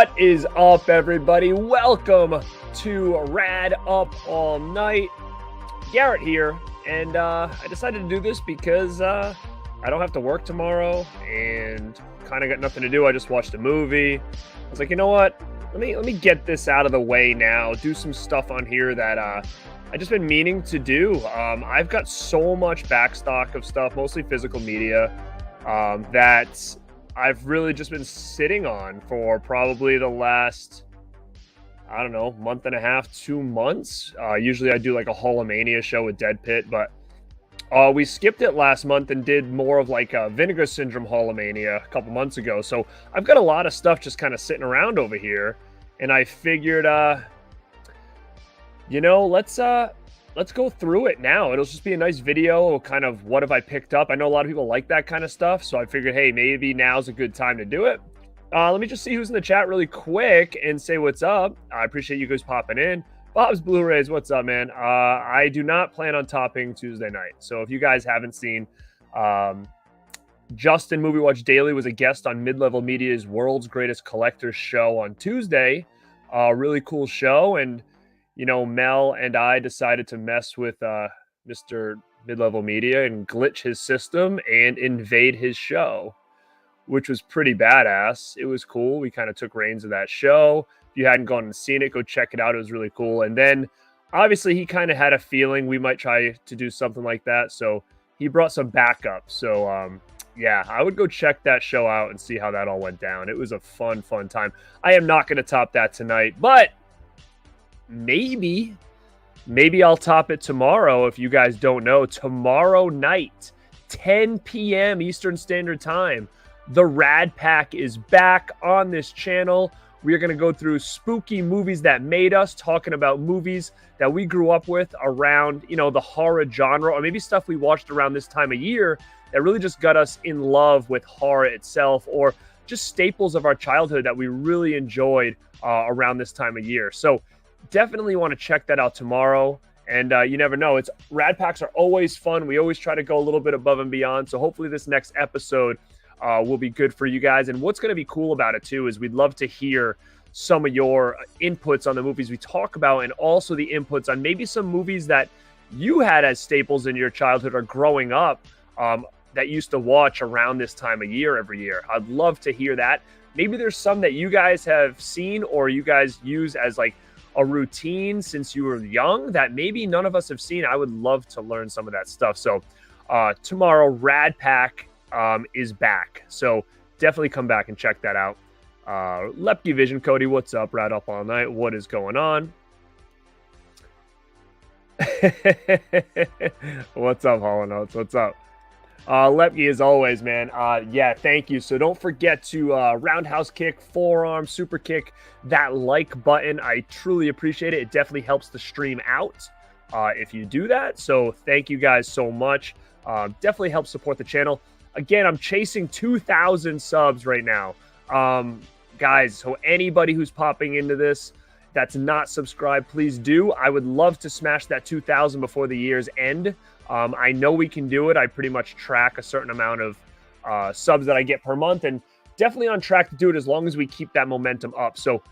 What is up, everybody? Welcome to Rad Up All Night. Garrett here, and I decided to do this because I don't have to work tomorrow and kind of got nothing to do. I just watched a movie. I was like, you know what? Let me get this out of the way now. Do some stuff on here that I just been meaning to do. I've got so much backstock of stuff, mostly physical media, that I've really just been sitting on for probably the last, I don't know, month and a half, 2 months. Usually I do like a Halloween show with Dead Pit, but we skipped it last month and did more of like a Vinegar Syndrome Halloween a couple months ago. So I've got a lot of stuff just kind of sitting around over here, and I figured, you know, let's go through it now. It'll just be a nice video, kind of what have I picked up. I know a lot of people like that kind of stuff, so I figured, hey, maybe now's a good time to do it. Let me just see who's in the chat really quick and say what's up. I appreciate you guys popping in. Bob's Blu-rays, what's up, man? I do not plan on topping Tuesday night, so if you guys haven't seen, Justin Movie Watch Daily was a guest on Mid-Level Media's World's Greatest Collectors show on Tuesday. Really cool show, and you know, Mel and I decided to mess with Mr. Mid-Level Media and glitch his system and invade his show, which was pretty badass. It was cool. We kind of took reins of that show. If you hadn't gone and seen it, go check it out. It was really cool. And then, obviously, he kind of had a feeling we might try to do something like that, so he brought some backup. So, yeah, I would go check that show out and see how that all went down. It was a fun time. I am not going to top that tonight, but maybe I'll top it tomorrow. If you guys don't know, tomorrow night, 10 p.m. Eastern Standard Time, the Rad Pack is back on this channel. We are going to go through spooky movies that made us, talking about movies that we grew up with around, you know, the horror genre, or maybe stuff we watched around this time of year that really just got us in love with horror itself, or just staples of our childhood that we really enjoyed around this time of year. So definitely want to check that out tomorrow. And you never know. Rad Packs are always fun. We always try to go a little bit above and beyond. So hopefully this next episode will be good for you guys. And what's going to be cool about it too is we'd love to hear some of your inputs on the movies we talk about, and also the inputs on maybe some movies that you had as staples in your childhood or growing up that you used to watch around this time of year every year. I'd love to hear that. Maybe there's some that you guys have seen or you guys use as like a routine since you were young that maybe none of us have seen. I would love to learn some of that stuff. So tomorrow, Rad Pack is back. So definitely come back and check that out. Lepke Vision, Cody, what's up? Rad Up All Night. What is going on? What's up, Hollow Notes? What's up? Lepke, as always, man. Yeah, thank you. So don't forget to roundhouse kick, forearm, super kick, that like button. I truly appreciate it. It definitely helps the stream out if you do that. So thank you guys so much. Definitely helps support the channel. Again, I'm chasing 2,000 subs right now. Guys, so anybody who's popping into this that's not subscribed, please do. I would love to smash that 2,000 before the year's end. I know we can do it. I pretty much track a certain amount of subs that I get per month, and definitely on track to do it as long as we keep that momentum up. So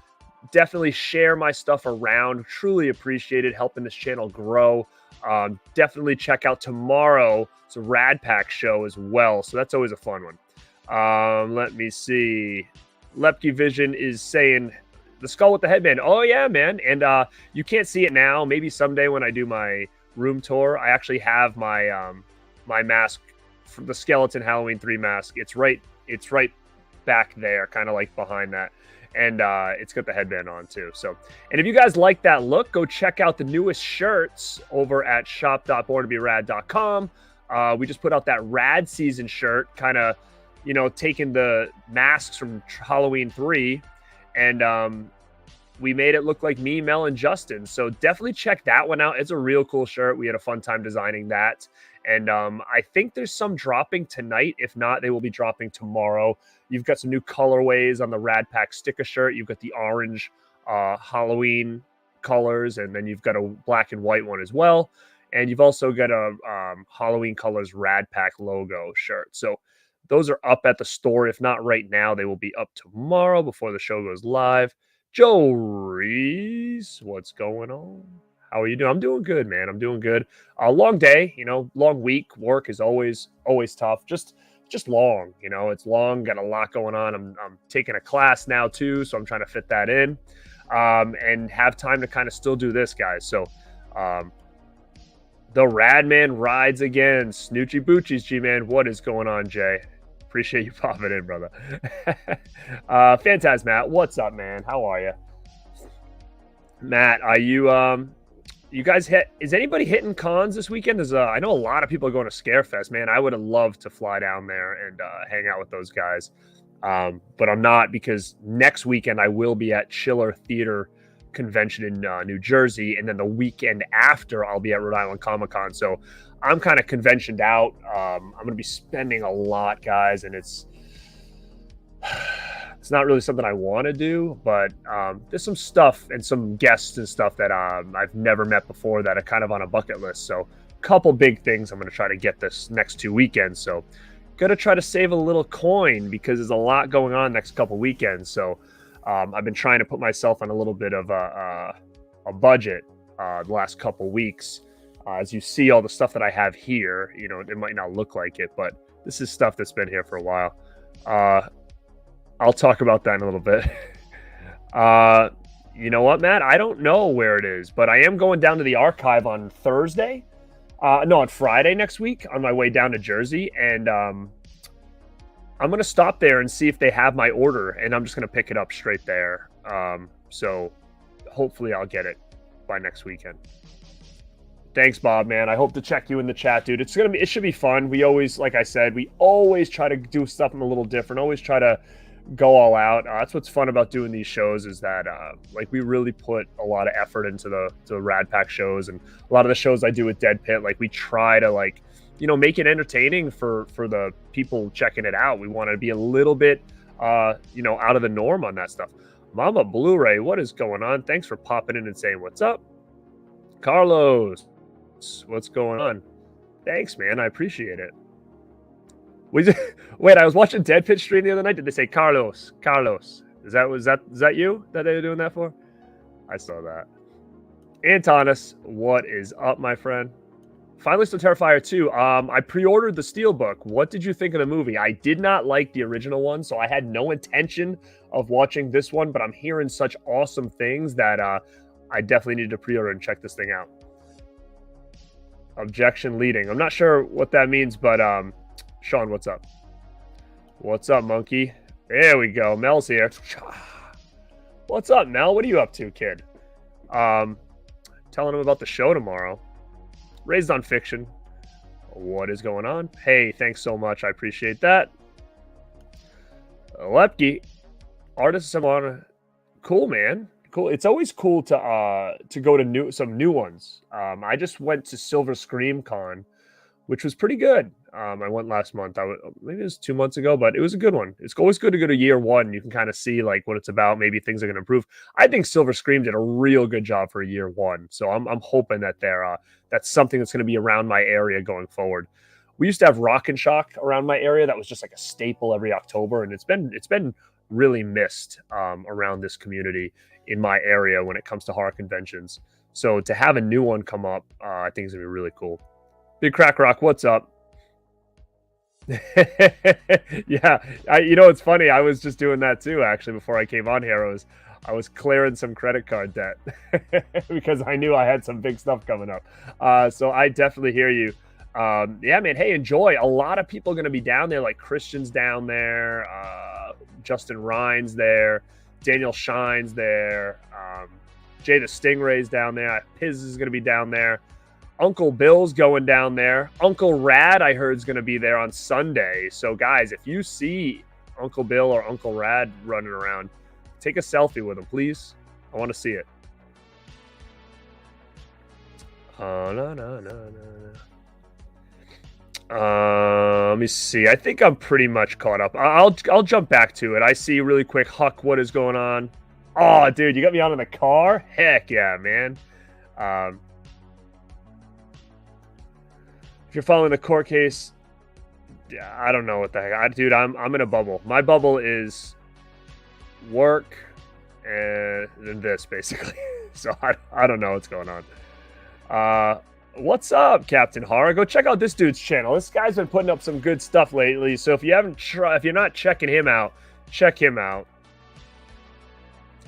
definitely share my stuff around. Truly appreciate it, helping this channel grow. Definitely check out tomorrow. It's a Rad Pack show as well, so that's always a fun one. Let me see. Lepke Vision is saying the skull with the headband. Oh yeah, man. And you can't see it now. Maybe someday when I do my room tour, I actually have my my mask, for the Skeleton Halloween 3 mask. It's right back there, kind of like behind that, and it's got the headband on too. So, and if you guys like that look, go check out the newest shirts over at shop.borntobirad.com. We just put out that Rad season shirt, kind of, you know, taking the masks from Halloween 3, and we made it look like me, Mel, and Justin. So definitely check that one out. It's a real cool shirt. We had a fun time designing that. And I think there's some dropping tonight. If not, they will be dropping tomorrow. You've got some new colorways on the Rad Pack sticker shirt. You've got the orange Halloween colors, and then you've got a black and white one as well. And you've also got a Halloween colors Rad Pack logo shirt. So Those are up at the store. If not right now, they will be up tomorrow before the show goes live. Joe Reese, what's going on? How are you doing? I'm doing good, man. I'm doing good. A long day, long week. Work is always tough. Just long, it's long. Got a lot going on. I'm taking a class now too, so I'm trying to fit that in, and have time to kind of still do this, guys. So, the Rad Man rides again. Snoochie Boochies, G-Man. What is going on, Jay? Appreciate you popping in, brother. Fantastic, Matt. What's up, man? How are you? Matt, are you guys is anybody hitting cons this weekend? I know a lot of people are going to Scarefest, man. I would have loved to fly down there and hang out with those guys. But I'm not, because next weekend I will be at Chiller Theater Convention in New Jersey, and then the weekend after I'll be at Rhode Island Comic-Con. So I'm kind of conventioned out. I'm going to be spending a lot, guys, and it's not really something I want to do, but there's some stuff and some guests and stuff that I've never met before that are kind of on a bucket list. So a couple big things I'm going to try to get this next 2 weekends. So going to try to save a little coin, because there's a lot going on next couple weekends. So I've been trying to put myself on a little bit of a budget the last couple weeks. As you see all the stuff that I have here, it might not look like it, but this is stuff that's been here for a while. I'll talk about that in a little bit. You know what, Matt? I don't know where it is, but I am going down to the archive on Thursday. No, on Friday next week on my way down to Jersey. And I'm going to stop there and see if they have my order, and I'm just going to pick it up straight there. So hopefully I'll get it by next weekend. Thanks, Bob, man. I hope to check you in the chat, dude. It should be fun. We always, like I said, we always try to do something a little different. Always try to go all out. That's what's fun about doing these shows, is that we really put a lot of effort into the Rad Pack shows, and a lot of the shows I do with Dead Pit. We try to make it entertaining for the people checking it out. We want to be a little bit out of the norm on that stuff. Mama Blu-ray, what is going on? Thanks for popping in and saying what's up. Carlos, what's going on? Thanks, man. I appreciate it. Wait, I was watching Dead Pit stream the other night. Did they say Carlos? Is that you that they were doing that for? I saw that. Antonis, what is up, my friend? Finally, still Terrifier 2. I pre-ordered the Steelbook. What did you think of the movie? I did not like the original one, so I had no intention of watching this one, but I'm hearing such awesome things that I definitely need to pre-order and check this thing out. Objection leading. I'm not sure what that means, but Sean, what's up? What's up, monkey? There we go. Mel's here. What's up, Mel? What are you up to, kid? Telling him about the show tomorrow. Raised on Fiction. What is going on? Hey, thanks so much. I appreciate that. Lepke. Artists on. Cool, man. Cool. It's always cool to go to some new ones. I just went to Silver Scream Con, which was pretty good. I went last month. Maybe it was 2 months ago, but it was a good one. It's always good to go to year one. You can kind of see what it's about. Maybe things are going to improve. I think Silver Scream did a real good job for year one. So I'm hoping that that's something that's going to be around my area going forward. We used to have Rock and Shock around my area. That was just like a staple every October, and it's been really missed around this community in my area when it comes to horror conventions. So to have a new one come up, I think is going to be really cool. Big Crack Rock, what's up? Yeah, it's funny. I was just doing that too, actually, before I came on here. I was clearing some credit card debt because I knew I had some big stuff coming up. So I definitely hear you. Yeah, man. Hey, enjoy. A lot of people are going to be down there, like Christian's down there, Justin Rhines there, Daniel Shine's there, Jay the Stingray's down there. Piz is going to be down there. Uncle Bill's going down there. Uncle Rad, I heard, is going to be there on Sunday. So, guys, if you see Uncle Bill or Uncle Rad running around, take a selfie with him, please. I want to see it. Let me see. I think I'm pretty much caught up. I'll jump back to it. I see really quick. Huck, what is going on? Oh, dude, you got me on in the car? Heck yeah, man. If you're following the court case, Yeah, I don't know what the heck. Dude, I'm in a bubble. My bubble is work and this, basically. So I don't know what's going on. What's up, Captain Horror? Go check out this dude's channel. This guy's been putting up some good stuff lately. So if you're not checking him out, check him out.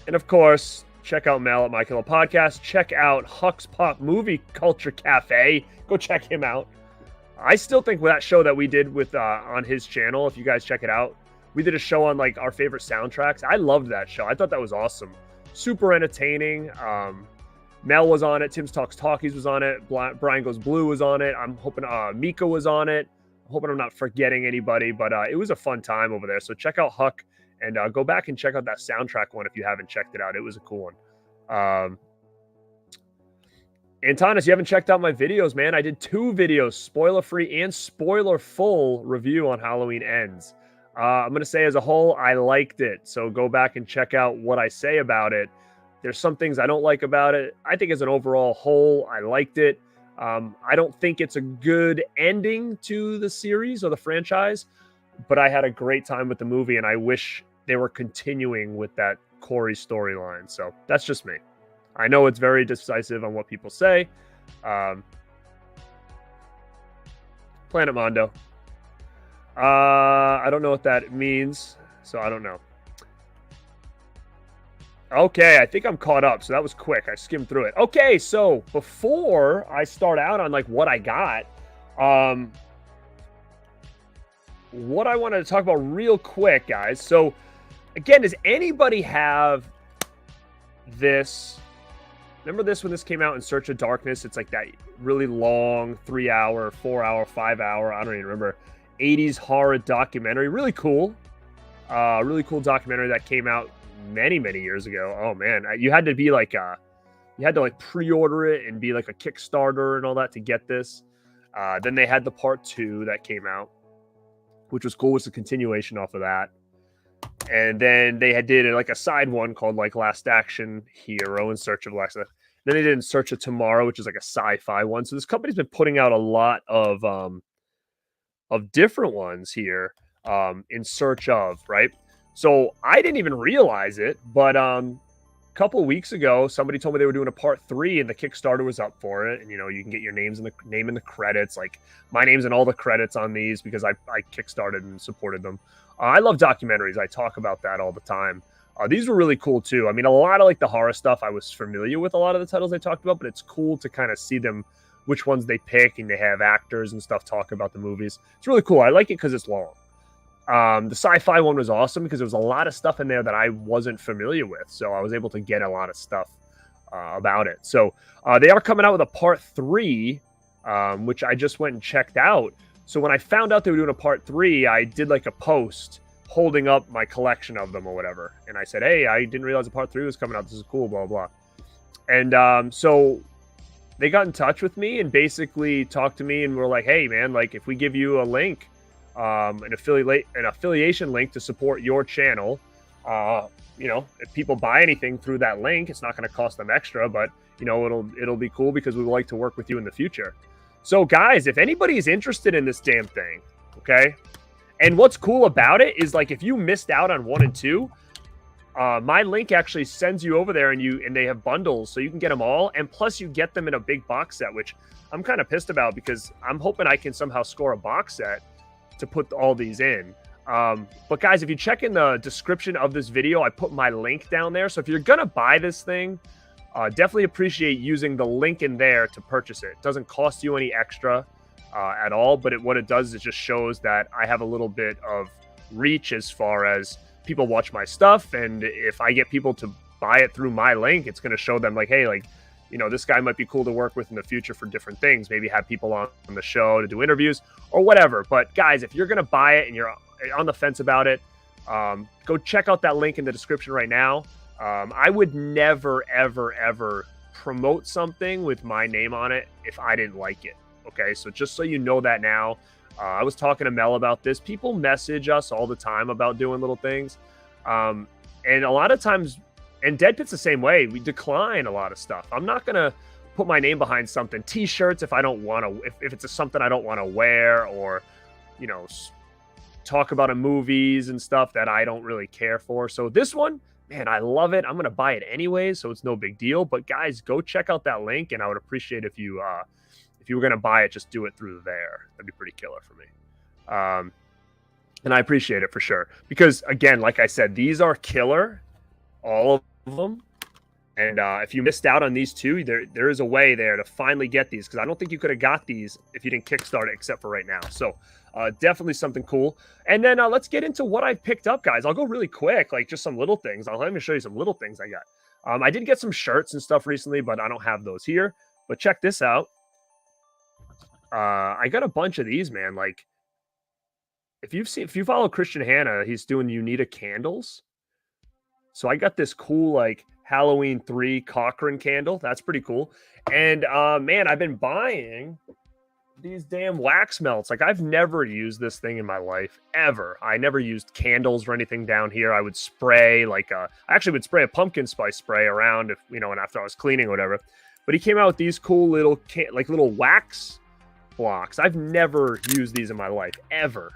And of course, check out Mel at My Killer Podcast. Check out Huck's Pop Movie Culture Cafe. Go check him out. I still think that show that we did with on his channel, if you guys check it out, we did a show on like our favorite soundtracks. I loved that show. I thought that was awesome. Super entertaining. Mel was on it. Tim's Talks Talkies was on it. Brian Goes Blue was on it. I'm hoping Mika was on it. I'm hoping I'm not forgetting anybody, but it was a fun time over there. So check out Huck. And go back and check out that soundtrack one if you haven't checked it out. It was a cool one. Antanas, you haven't checked out my videos, man. I did 2 videos, spoiler-free and spoiler-full review on Halloween Ends. I'm going to say as a whole, I liked it. So go back and check out what I say about it. There's some things I don't like about it. I think as an overall whole, I liked it. I don't think it's a good ending to the series or the franchise, but I had a great time with the movie, and I wish they were continuing with that Corey storyline. So that's just me. I know it's very decisive on what people say. Planet Mondo. I don't know what that means, so I don't know. Okay, I think I'm caught up, so that was quick. I skimmed through it. Okay, so before I start out on like what I got, what I wanted to talk about real quick, guys. So again, does anybody have this? Remember this when this came out, In Search of Darkness? It's like that really long 3-hour, 4-hour, 5-hour, I don't even remember, 80s horror documentary. Really cool. Really cool documentary that came out many years ago. Oh man, you had to be like you had to like pre-order it and be like a Kickstarter and all that to get this. Then they had the part 2 that came out, which was cool. It's a continuation off of that. And then they did like a side one called like Last Action Hero, In Search of Last. Then they did In Search of Tomorrow, which is like a sci-fi one. So this company's been putting out a lot of different ones here, in search of, right? So I didn't even realize it, but a couple of weeks ago, somebody told me they were doing a part 3, and the Kickstarter was up for it. And you know, you can get your name in the credits. Like my name's in all the credits on these because I Kickstarted and supported them. I love documentaries. I talk about that all the time. These were really cool too. I mean, a lot of like the horror stuff, I was familiar with a lot of the titles I talked about, but it's cool to kind of see them, which ones they pick, and they have actors and stuff talk about the movies. It's really cool. I like it because it's long. The sci-fi one was awesome because there was a lot of stuff in there that I wasn't familiar with. So I was able to get a lot of stuff about it. So they are coming out with a part 3, which I just went and checked out. So when I found out they were doing a part 3, I did like a post holding up my collection of them or whatever. And I said, hey, I didn't realize a part 3 was coming out. This is cool, blah, blah. And so they got in touch with me and basically talked to me and were like, hey, man, like if we give you a link, an affiliation link to support your channel, you know, if people buy anything through that link, it's not going to cost them extra, but you know, it'll be cool because we would like to work with you in the future. So guys, if anybody is interested in this damn thing, okay, and what's cool about it is like if you missed out on 1 and 2, my link actually sends you over there, and they have bundles, so you can get them all, and plus you get them in a big box set, which I'm kind of pissed about because I'm hoping I can somehow score a box set to put all these in. But guys, if you check in the description of this video, I put my link down there. So if you're gonna buy this thing, definitely appreciate using the link in there to purchase it. It doesn't cost you any extra at all, but what it does is just shows that I have a little bit of reach as far as people watch my stuff, and if I get people to buy it through my link, it's going to show them like, hey, like, you know, this guy might be cool to work with in the future for different things, maybe have people on the show to do interviews or whatever. But guys, if you're going to buy it and you're on the fence about it, go check out that link in the description right now. I would never, ever promote something with my name on it if I didn't like it. Okay, so just so you know that now. I was talking to Mel about this. People message us all the time about doing little things. And a lot of times, and Dead Pit's the same way, we decline a lot of stuff. I'm not going to put my name behind something. T-shirts if I don't want to, if it's something I don't want to wear, or you know, talk about in movies and stuff that I don't really care for. So this one, man, I love it. I'm going to buy it anyways, so it's no big deal. But guys, go check out that link, and I would appreciate if you were going to buy it, just do it through there. That'd be pretty killer for me. And I appreciate it for sure. Because, again, like I said, these are killer, all of them. And if you missed out on these two, there is a way there to finally get these. Because I don't think you could have got these if you didn't Kickstart it, except for right now. So definitely something cool. And then let's get into what I've picked up, guys. I'll go really quick, like just some little things. Let me show you some little things I got. I did get some shirts and stuff recently, but I don't have those here. But check this out. I got a bunch of these, man. Like, if you follow Christian Hanna, he's doing Unita candles. So I got this cool like Halloween 3 Cochrane candle. That's pretty cool. And man, I've been buying these damn wax melts. Like, I've never used this thing in my life ever. I never used candles or anything down here. I would spray like I actually would spray a pumpkin spice spray around if and after I was cleaning or whatever. But he came out with these cool little little wax blocks. I've never used these in my life ever.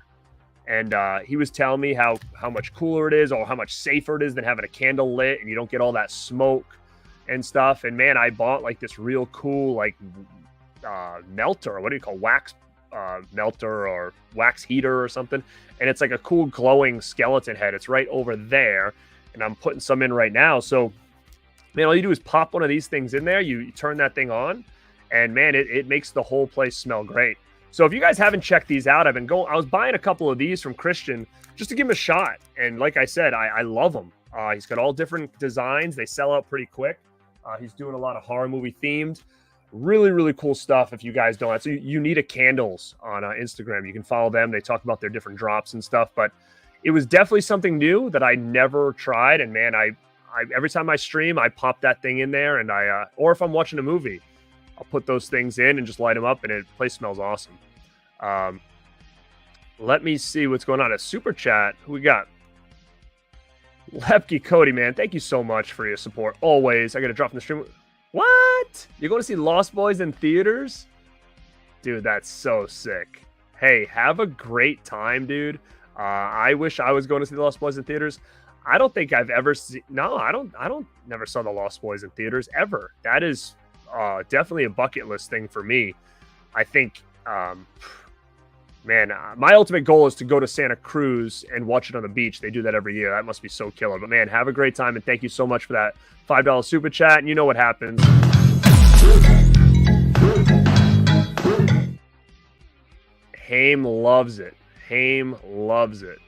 And he was telling me how much cooler it is, or how much safer it is than having a candle lit, and you don't get all that smoke and stuff. And man, I bought like this real cool like melter, or what do you call wax melter or wax heater or something. And it's like a cool glowing skeleton head. It's right over there, and I'm putting some in right now. So man, all you do is pop one of these things in there. You turn that thing on, and man, it makes the whole place smell great. So if you guys haven't checked these out, I was buying a couple of these from Christian just to give him a shot. And like I said, I love them. He's got all different designs. They sell out pretty quick. He's doing a lot of horror movie themed. Really, really cool stuff if you guys don't. So Unita Candles on Instagram. You can follow them. They talk about their different drops and stuff. But it was definitely something new that I never tried. And man, I every time I stream, I pop that thing in there. And or if I'm watching a movie, I'll put those things in and just light them up, and the place smells awesome. Let me see what's going on. A super chat. Who we got? Lepke Cody, man. Thank you so much for your support. Always. I got to drop from the stream. What? You're going to see Lost Boys in theaters? Dude, that's so sick. Hey, have a great time, dude. I wish I was going to see the Lost Boys in theaters. I don't think I've ever seen. No, I don't never saw the Lost Boys in theaters ever. That is definitely a bucket list thing for me. I think, man, my ultimate goal is to go to Santa Cruz and watch it on the beach. They do that every year. That must be so killer. But man, have a great time, and thank you so much for that $5 super chat. And you know what happens. Haim loves it. Haim loves it.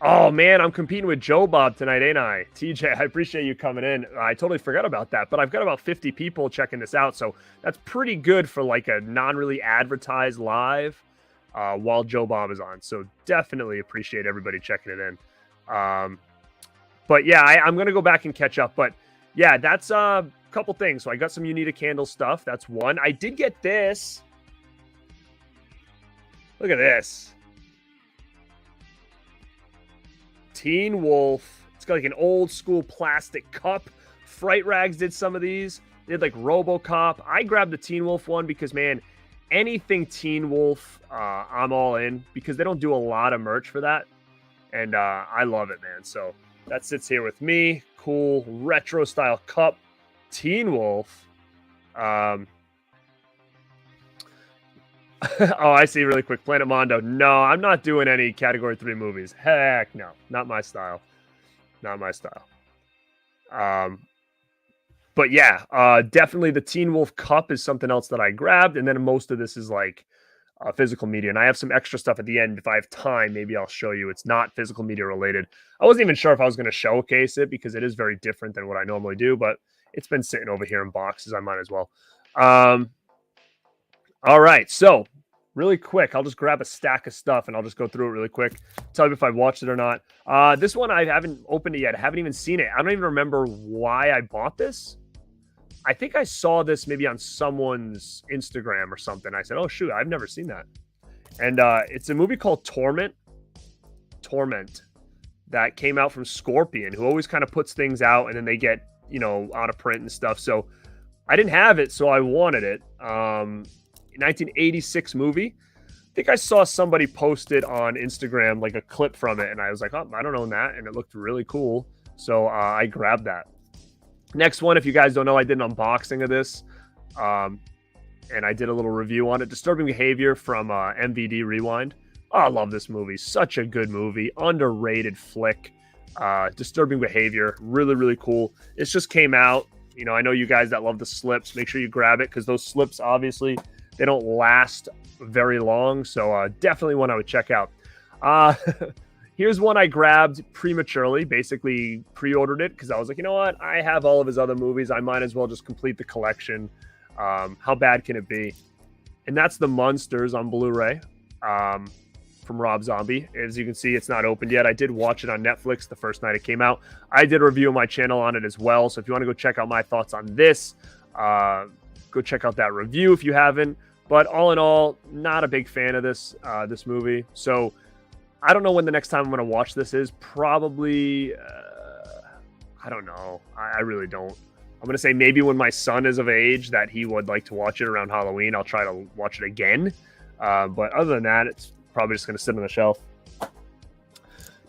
Oh, man, I'm competing with Joe Bob tonight, ain't I? TJ, I appreciate you coming in. I totally forgot about that, but I've got about 50 people checking this out, so that's pretty good for like a non-really advertised live while Joe Bob is on. So definitely appreciate everybody checking it in. But yeah, I'm going to go back and catch up. But yeah, that's a couple things. So I got some Unita candle stuff. That's one. I did get this. Look at this. Teen Wolf. It's got like an old school plastic cup. Fright Rags did some of these. They did like RoboCop. I grabbed the Teen Wolf one because, man, anything Teen Wolf, I'm all in, because they don't do a lot of merch for that. And I love it, man. So that sits here with me. Cool retro style cup. Teen Wolf. Oh, I see really quick. Planet Mondo. No, I'm not doing any Category 3 movies. Heck no. Not my style. Not my style. But yeah, definitely the Teen Wolf Cup is something else that I grabbed. And then most of this is like physical media. And I have some extra stuff at the end. If I have time, maybe I'll show you. It's not physical media related. I wasn't even sure if I was going to showcase it because it is very different than what I normally do. But it's been sitting over here in boxes. I might as well. All right, so really quick, I'll just grab a stack of stuff and I'll just go through it really quick. Tell you if I've watched it or not. This one I haven't opened it yet. I haven't even seen it. I don't even remember why I bought this. I think I saw this maybe on someone's Instagram or something. I said, oh, shoot, I've never seen that. And it's a movie called Torment. Torment. That came out from Scorpion, who always kind of puts things out and then they get, out of print and stuff. So I didn't have it, so I wanted it. 1986 movie. I think I saw somebody post it on Instagram, like a clip from it, and I was like, oh, I don't own that, and it looked really cool, so I grabbed that. Next one, if you guys don't know, I did an unboxing of this, and I did a little review on it. Disturbing Behavior from MVD Rewind. Oh, I love this movie. Such a good movie. Underrated flick. Disturbing Behavior. Really, really cool. This just came out. You know, I know you guys that love the slips. Make sure you grab it because those slips, obviously, they don't last very long. So definitely one I would check out. Here's one I grabbed prematurely. Basically pre-ordered it because I was like, you know what? I have all of his other movies. I might as well just complete the collection. How bad can it be? And that's The Munsters on Blu-ray. From Rob Zombie. As you can see, it's not opened yet. I did watch it on Netflix the first night it came out. I did a review on my channel on it as well. So if you want to go check out my thoughts on this, go check out that review if you haven't. But all in all, not a big fan of this movie. So I don't know when the next time I'm going to watch this is. Probably, I don't know. I really don't. I'm going to say maybe when my son is of age that he would like to watch it around Halloween, I'll try to watch it again. But other than that, it's probably just going to sit on the shelf.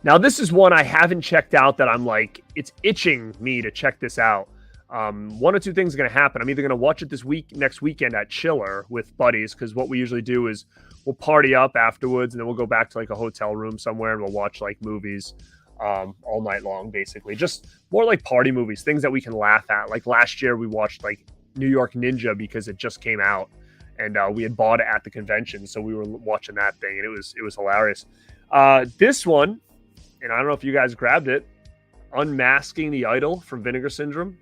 Now, this is one I haven't checked out that I'm like, it's itching me to check this out. One or two things are going to happen. I'm either going to watch it next weekend at Chiller with buddies, because what we usually do is we'll party up afterwards, and then we'll go back to like a hotel room somewhere, and we'll watch like movies all night long, basically. Just more like party movies, things that we can laugh at. Like last year, we watched like New York Ninja because it just came out. And we had bought it at the convention, so we were watching that thing, and it was hilarious. This one, and I don't know if you guys grabbed it, Unmasking the Idol from Vinegar Syndrome.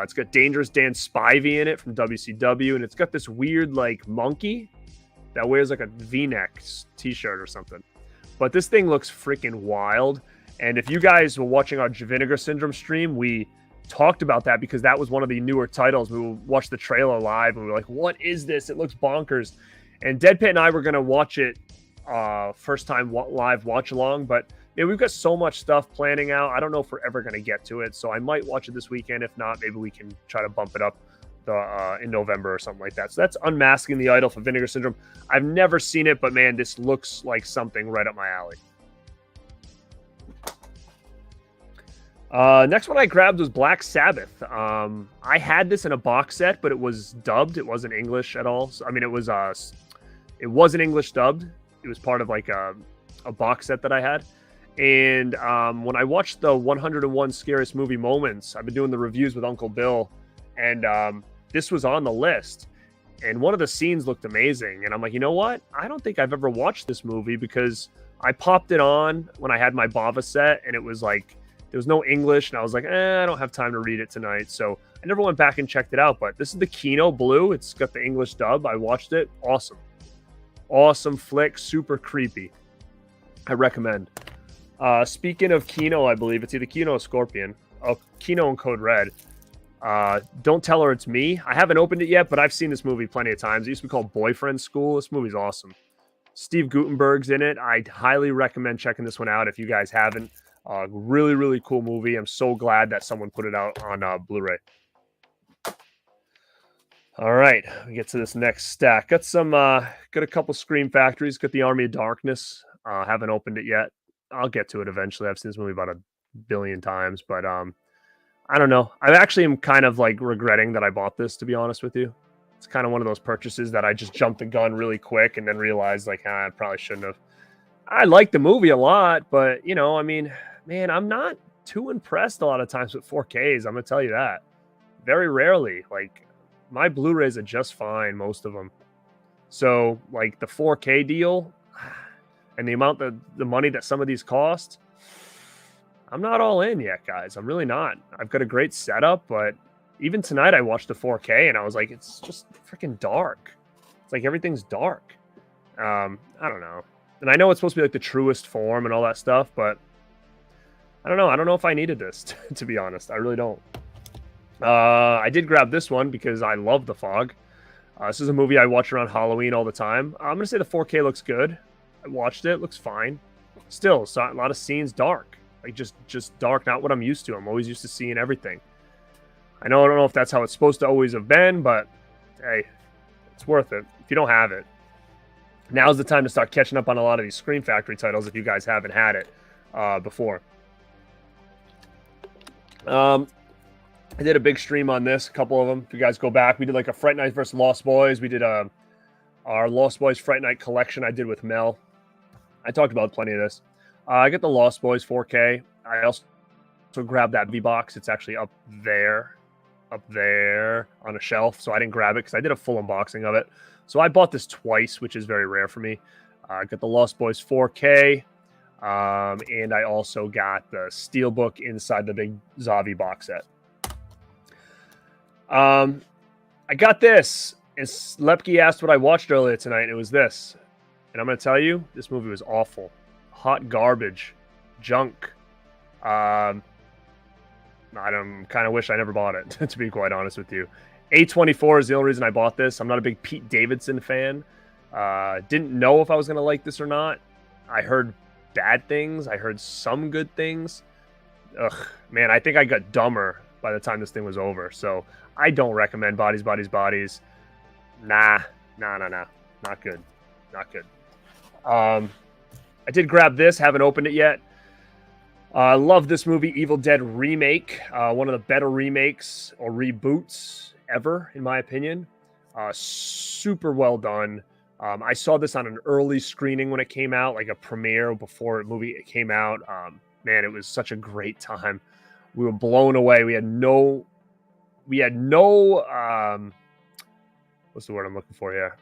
It's got Dangerous Dan Spivey in it from WCW, and it's got this weird like monkey that wears like a V-neck t-shirt or something. But this thing looks freaking wild. And if you guys were watching our Vinegar Syndrome stream, we talked about that because that was one of the newer titles. We watched the trailer live and we were like, what is this? It looks bonkers. And Deadpit and I were going to watch it first time live watch along, but man, we've got so much stuff planning out. I don't know if we're ever going to get to it, so I might watch it this weekend. If not, maybe we can try to bump it up in November or something like that. So that's Unmasking the Idol for Vinegar Syndrome. I've never seen it, but man, this looks like something right up my alley. Next one I grabbed was Black Sabbath. I had this in a box set, but it was dubbed. It wasn't English at all. So, I mean, it wasn't English dubbed. It was part of like a box set that I had. And when I watched the 101 Scariest Movie Moments, I've been doing the reviews with Uncle Bill, and this was on the list. And one of the scenes looked amazing. And I'm like, you know what? I don't think I've ever watched this movie because I popped it on when I had my Bava set, and it was like, there was no English, and I was like, I don't have time to read it tonight. So I never went back and checked it out. But this is the Kino Blue. It's got the English dub. I watched it. Awesome. Awesome flick. Super creepy. I recommend. Speaking of Kino, I believe it's either Kino or Scorpion. Oh, Kino and Code Red. Don't Tell Her It's Me. I haven't opened it yet, but I've seen this movie plenty of times. It used to be called Boyfriend School. This movie's awesome. Steve Guttenberg's in it. I highly recommend checking this one out if you guys haven't. Really, really cool movie. I'm so glad that someone put it out on Blu-ray. All right, we get to this next stack. Got a couple Scream Factories. Got the Army of Darkness. Haven't opened it yet. I'll get to it eventually. I've seen this movie about 1 billion times, but I don't know. I actually am kind of like regretting that I bought this, to be honest with you. It's kind of one of those purchases that I just jumped the gun really quick and then realized like, I probably shouldn't have. I like the movie a lot, but you know, I mean, man, I'm not too impressed a lot of times with 4Ks. I'm going to tell you that. Very rarely. Like, my Blu-rays are just fine, most of them. So, like, the 4K deal and the amount of the money that some of these cost, I'm not all in yet, guys. I'm really not. I've got a great setup, but even tonight I watched the 4K and I was like, it's just freaking dark. It's like everything's dark. I don't know. And I know it's supposed to be like the truest form and all that stuff, but I don't know. I don't know if I needed this, to be honest. I really don't. I did grab this one because I love The Fog. This is a movie I watch around Halloween all the time. I'm going to say the 4K looks good. I watched it. Looks fine. Still, a lot of scenes dark. Like, just dark. Not what I'm used to. I'm always used to seeing everything. I don't know if that's how it's supposed to always have been, but hey, It's worth it if you don't have it. Now's the time to start catching up on a lot of these Scream Factory titles if you guys haven't had it before. I did a big stream on this, a couple of them. If you guys go back, we did like a Fright Night versus Lost Boys. We did our Lost Boys Fright Night collection I did with Mel. I talked about plenty of this. I got the Lost Boys 4K. I also grabbed that V-Box. It's actually up there on a shelf, so I didn't grab it because I did a full unboxing of it. So I bought this twice, which is very rare for me. I got the Lost Boys 4K, and I also got the Steelbook inside the big Zavi box set. I got this, and Lepke asked what I watched earlier tonight, and it was this. And I'm going to tell you, this movie was awful. Hot garbage. Junk. I kind of wish I never bought it, to be quite honest with you. A24 is the only reason I bought this. I'm not a big Pete Davidson fan. Didn't know if I was going to like this or not. I heard bad things. I heard some good things. Ugh, man, I think I got dumber by the time this thing was over. So I don't recommend Bodies, Bodies, Bodies. Nah. Not good. Not good. I did grab this. Haven't opened it yet. I love this movie, Evil Dead Remake. One of the better remakes or reboots ever, in my opinion. Super well done. I saw this on an early screening when it came out, like a premiere before the movie came out. Man, it was such a great time. We were blown away. We had no what's the word I'm looking for here?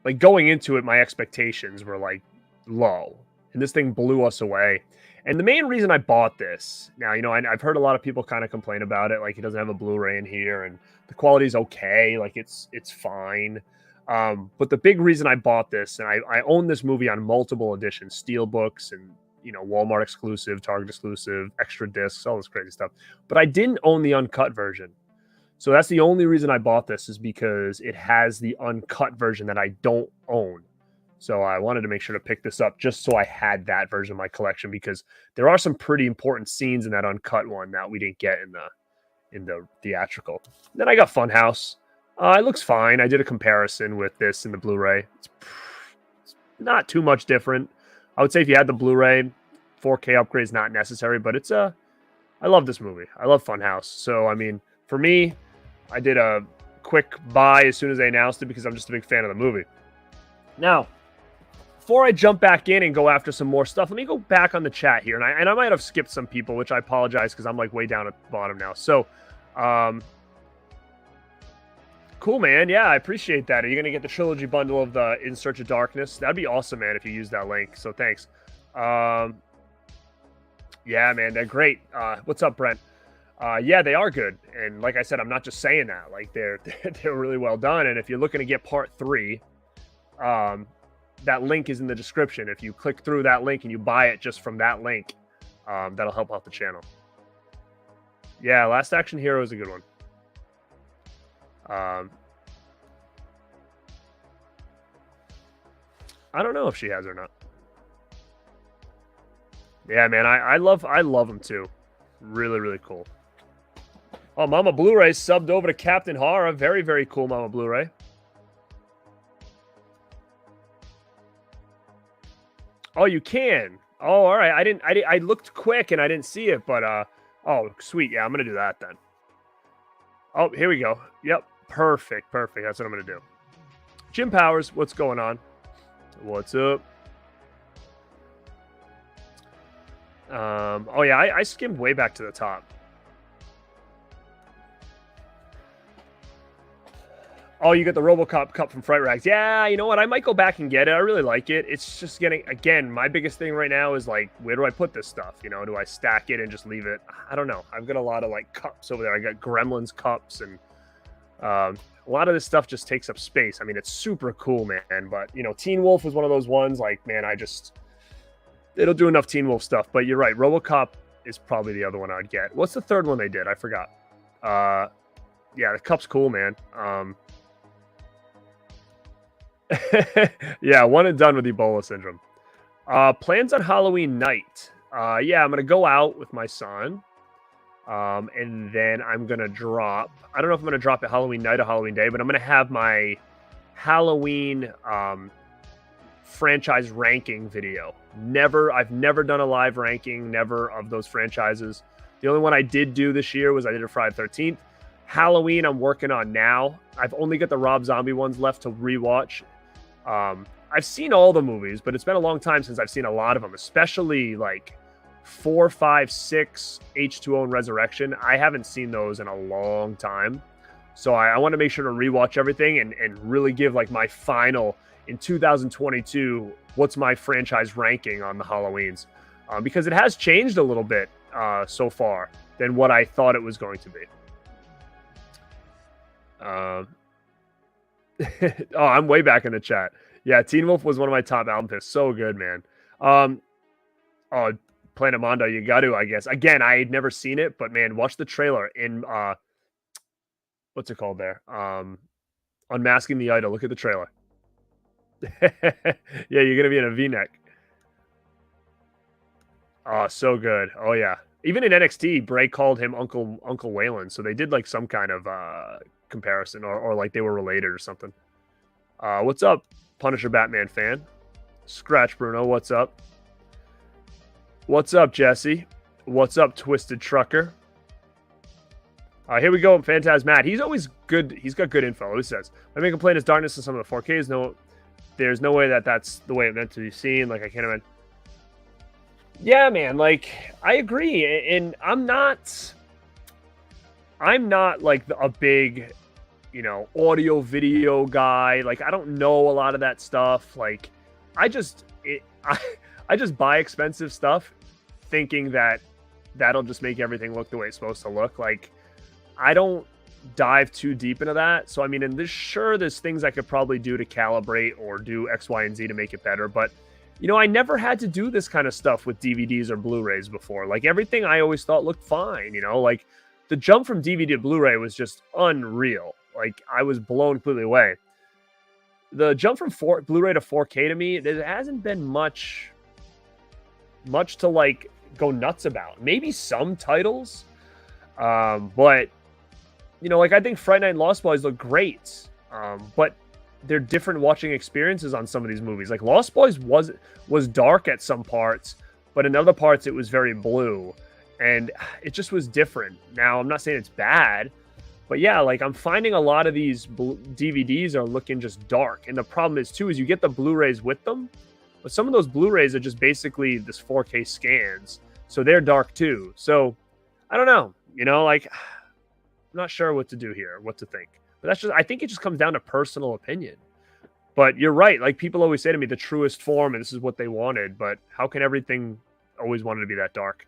Like going into it, my expectations were like low, and this thing blew us away. And the main reason I bought this, now, you know, I've heard a lot of people kind of complain about it, like it doesn't have a Blu-ray in here, and the quality's okay, like it's fine. But the big reason I bought this, and I own this movie on multiple editions, Steelbooks and, you know, Walmart exclusive, Target exclusive, extra discs, all this crazy stuff. But I didn't own the uncut version. So that's the only reason I bought this, is because it has the uncut version that I don't own. So I wanted to make sure to pick this up just so I had that version of my collection, because there are some pretty important scenes in that uncut one that we didn't get in the theatrical. Then I got Funhouse. It looks fine. I did a comparison with this in the Blu-ray. It's not too much different. I would say if you had the Blu-ray, 4K upgrade is not necessary, but I love this movie. I love Funhouse. So, I mean, for me, I did a quick buy as soon as they announced it because I'm just a big fan of the movie. Now, before I jump back in and go after some more stuff, let me go back on the chat here. And I might have skipped some people, which I apologize because I'm like way down at the bottom now. So, cool, man. Yeah, I appreciate that. Are you going to get the trilogy bundle of the In Search of Darkness? That'd be awesome, man, if you use that link. So thanks. Yeah, man, they're great. What's up, Brent? Yeah, they are good. And like I said, I'm not just saying that. Like they're really well done. And if you're looking to get part 3, that link is in the description. If you click through that link and you buy it just from that link, that'll help out the channel. Yeah, Last Action Hero is a good one. I don't know if she has or not. Yeah, man, I love them too. Really, really cool. Oh, Mama Blu-ray subbed over to Captain Horror. Very, very cool, Mama Blu-ray. Oh, you can. Oh, all right. I looked quick and I didn't see it, but oh, sweet. Yeah, I'm gonna do that then. Oh, here we go. Yep, perfect. That's what I'm gonna do. Jim Powers, what's going on? What's up? Oh yeah, I skimmed way back to the top. Oh, you get the RoboCop cup from Fright Rags. Yeah, you know what? I might go back and get it. I really like it. It's just getting, again, my biggest thing right now is like, where do I put this stuff? You know, do I stack it and just leave it? I don't know. I've got a lot of like cups over there. I got Gremlins cups, and a lot of this stuff just takes up space. I mean, it's super cool, man. But, you know, Teen Wolf was one of those ones like, man, it'll do enough Teen Wolf stuff. But you're right. RoboCop is probably the other one I'd get. What's the third one they did? I forgot. Yeah, the cup's cool, man. Yeah, one and done with Ebola syndrome. Plans on Halloween night. Yeah, I'm going to go out with my son. And then I'm going to drop. I don't know if I'm going to drop it Halloween night or Halloween day, but I'm going to have my Halloween franchise ranking video. I've never done a live ranking, never, of those franchises. The only one I did do this year was I did a Friday the 13th. Halloween I'm working on now. I've only got the Rob Zombie ones left to rewatch. I've seen all the movies, but it's been a long time since I've seen a lot of them, especially like 4, 5, 6, H2O and Resurrection. I haven't seen those in a long time. So I want to make sure to rewatch everything and really give like my final in 2022. What's my franchise ranking on the Halloweens? Because it has changed a little bit so far than what I thought it was going to be. Oh, I'm way back in the chat. Yeah, Teen Wolf was one of my top album picks. So good, man. Oh, Planet Mondo, you got to, I guess. Again, I had never seen it, but man, watch the trailer in what's it called there? Unmasking the Idol. Look at the trailer. Yeah, you're gonna be in a V-neck. Oh, so good. Oh yeah. Even in NXT, Bray called him Uncle Waylon, so they did like some kind of comparison, or like they were related or something. What's up, Punisher Batman fan? Scratch Bruno, what's up? What's up, Jesse? What's up, Twisted Trucker? Here we go, Phantasm Matt. He's always good. He's got good info. He says, my main complaint is darkness in some of the 4Ks. No, there's no way that's the way it meant to be seen. Like, I can't imagine. Yeah, man. Like, I agree. And I'm not like a big, audio video guy. Like, I don't know a lot of that stuff. Like, I just buy expensive stuff thinking that that'll just make everything look the way it's supposed to look. Like, I don't dive too deep into that. So, I mean, and there's things I could probably do to calibrate or do X, Y, and Z to make it better. But, I never had to do this kind of stuff with DVDs or Blu-rays before. Like, everything I always thought looked fine, like the jump from DVD to Blu-ray was just unreal. Like, I was blown completely away. The jump from Blu-ray to 4K to me, there hasn't been much to like go nuts about. Maybe some titles, but like I think Fright Night and Lost Boys look great, but they're different watching experiences on some of these movies. Like Lost Boys was dark at some parts, but in other parts it was very blue, and it just was different. Now I'm not saying it's bad, but yeah, like I'm finding a lot of these DVDs are looking just dark, and the problem is too is you get the Blu-rays with them, but some of those Blu-rays are just basically this 4K scans, so they're dark too. So I don't know, like I'm not sure what to do here, what to think. But I think it just comes down to personal opinion. But you're right. Like people always say to me, the truest form, and this is what they wanted. But how can everything always wanted to be that dark?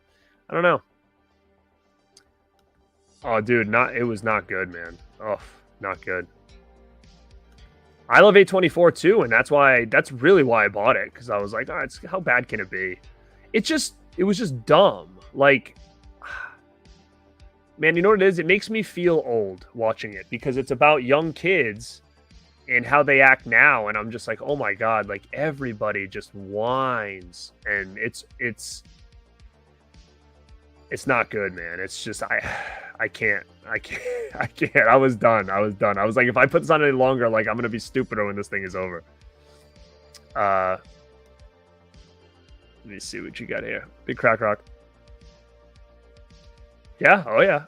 I don't know. Oh, dude, it was not good, man. Oh, not good. I love A24 too, and that's really why I bought it, because I was like, how bad can it be? It was just dumb. Like, man, you know what it is? It makes me feel old watching it, because it's about young kids and how they act now, and I'm just like, oh my god, like everybody just whines, and it's not good, man. It's just I can't. I was done. I was like, if I put this on any longer, like I'm gonna be stupider when this thing is over. Let me see what you got here. Big Crack Rock. Yeah. Oh yeah.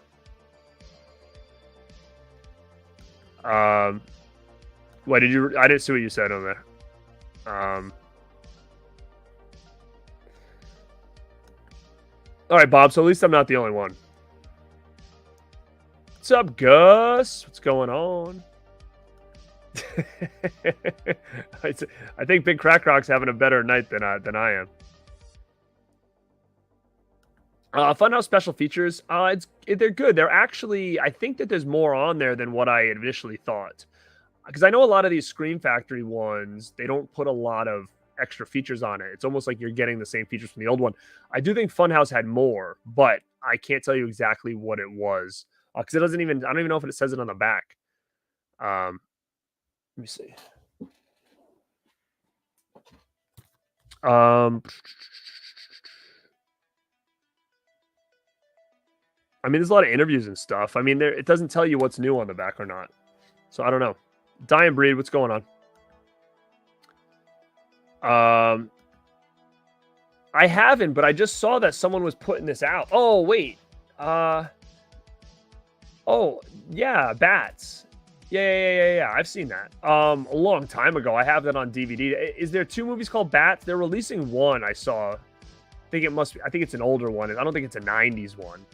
What did you? I didn't see what you said on there. All right, Bob. So at least I'm not the only one. What's up, Gus? What's going on? I think Big Crack Rock's having a better night than I am. Funhouse special features, they're good. They're actually, I think that there's more on there than what I had initially thought. Because I know a lot of these Scream Factory ones, they don't put a lot of extra features on it. It's almost like you're getting the same features from the old one. I do think Funhouse had more, but I can't tell you exactly what it was. Because I don't even know if it says it on the back. Let me see. I mean, there's a lot of interviews and stuff. I mean, it doesn't tell you what's new on the back or not. So I don't know. Dying Breed, what's going on? I haven't, but I just saw that someone was putting this out. Oh, wait. Oh, yeah, Bats. Yeah. I've seen that. A long time ago. I have that on DVD. Is there 2 movies called Bats? They're releasing one. I saw. I think it must be. I think it's an older one. I don't think it's a '90s one.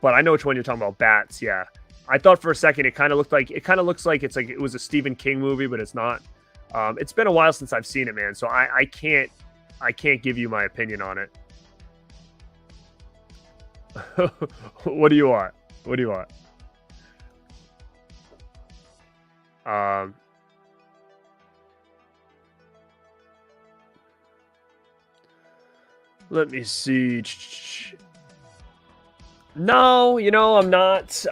But I know which one you're talking about. Bats. Yeah. I thought for a second it kind of looks like it was a Stephen King movie, but it's not. It's been a while since I've seen it, man. So I can't give you my opinion on it. What do you want? What do you want? Let me see. No, I'm not.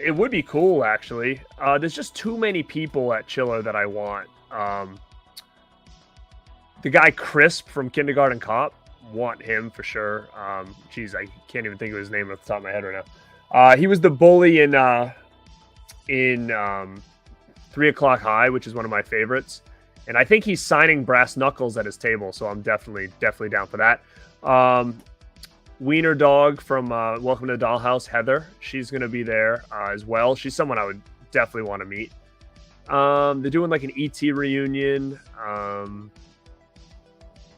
It would be cool, actually. There's just too many people at Chiller that I want. The guy Crisp from Kindergarten Cop, want him for sure. Geez, I can't even think of his name off the top of my head right now. He was the bully in 3 O'Clock High, which is one of my favorites. And I think he's signing Brass Knuckles at his table, so I'm definitely down for that. Wiener Dog from Welcome to the Dollhouse, Heather. She's going to be there as well. She's someone I would definitely want to meet. They're doing like an ET reunion.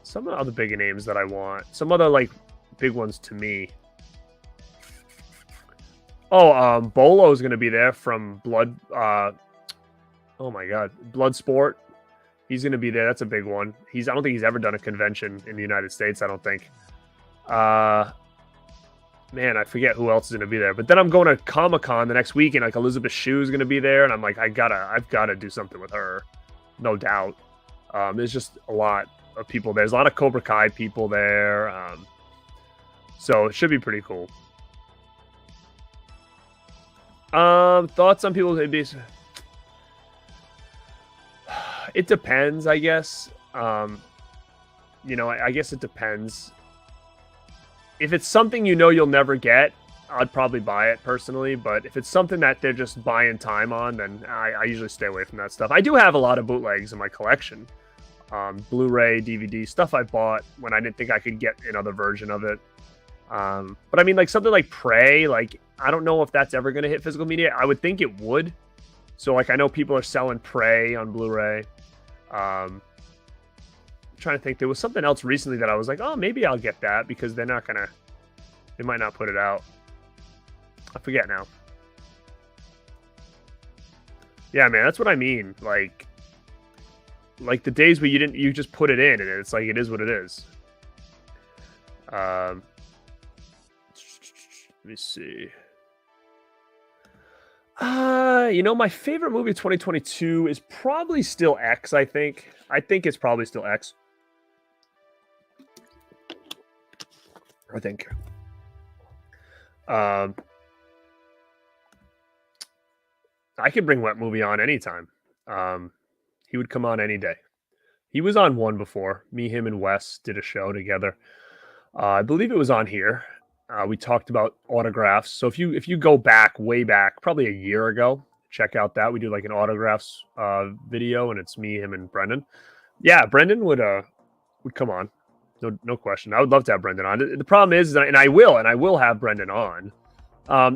Some other big names that I want. Some other like big ones to me. Oh, Bolo is going to be there from Blood. Oh my God, Bloodsport. He's going to be there. That's a big one. I don't think he's ever done a convention in the United States. I don't think. Man, I forget who else is going to be there. But then I'm going to Comic-Con the next week, and like Elizabeth Shue is going to be there, and I'm like, I've got to do something with her, no doubt. There's just a lot of people there. There's a lot of Cobra Kai people there, so it should be pretty cool. Thoughts on people's ABs? It depends, I guess. I guess it depends. If it's something you'll never get, I'd probably buy it personally. But if it's something that they're just buying time on, then I usually stay away from that stuff. I do have a lot of bootlegs in my collection. Blu-ray, DVD, stuff I bought when I didn't think I could get another version of it. But I mean, like something like Prey, like I don't know if that's ever going to hit physical media. I would think it would. So like I know people are selling Prey on Blu-ray. I'm trying to think. There was something else recently that I was like, oh, maybe I'll get that because they might not put it out. I forget now. Yeah, man, that's what I mean. Like the days where you just put it in and it's like, it is what it is. Let me see. My favorite movie of 2022 is probably still X, I think. I think it's probably still X. I think. I could bring Wet Movie on anytime. He would come on any day. He was on one before. Me, him, and Wes did a show together. I believe it was on here. We talked about autographs. So if you go back, way back, probably a year ago, check out that. We do like an autographs video, and it's me, him, and Brendan. Yeah, Brendan would come on. No question. I would love to have Brendan on. The problem is, and I will have Brendan on.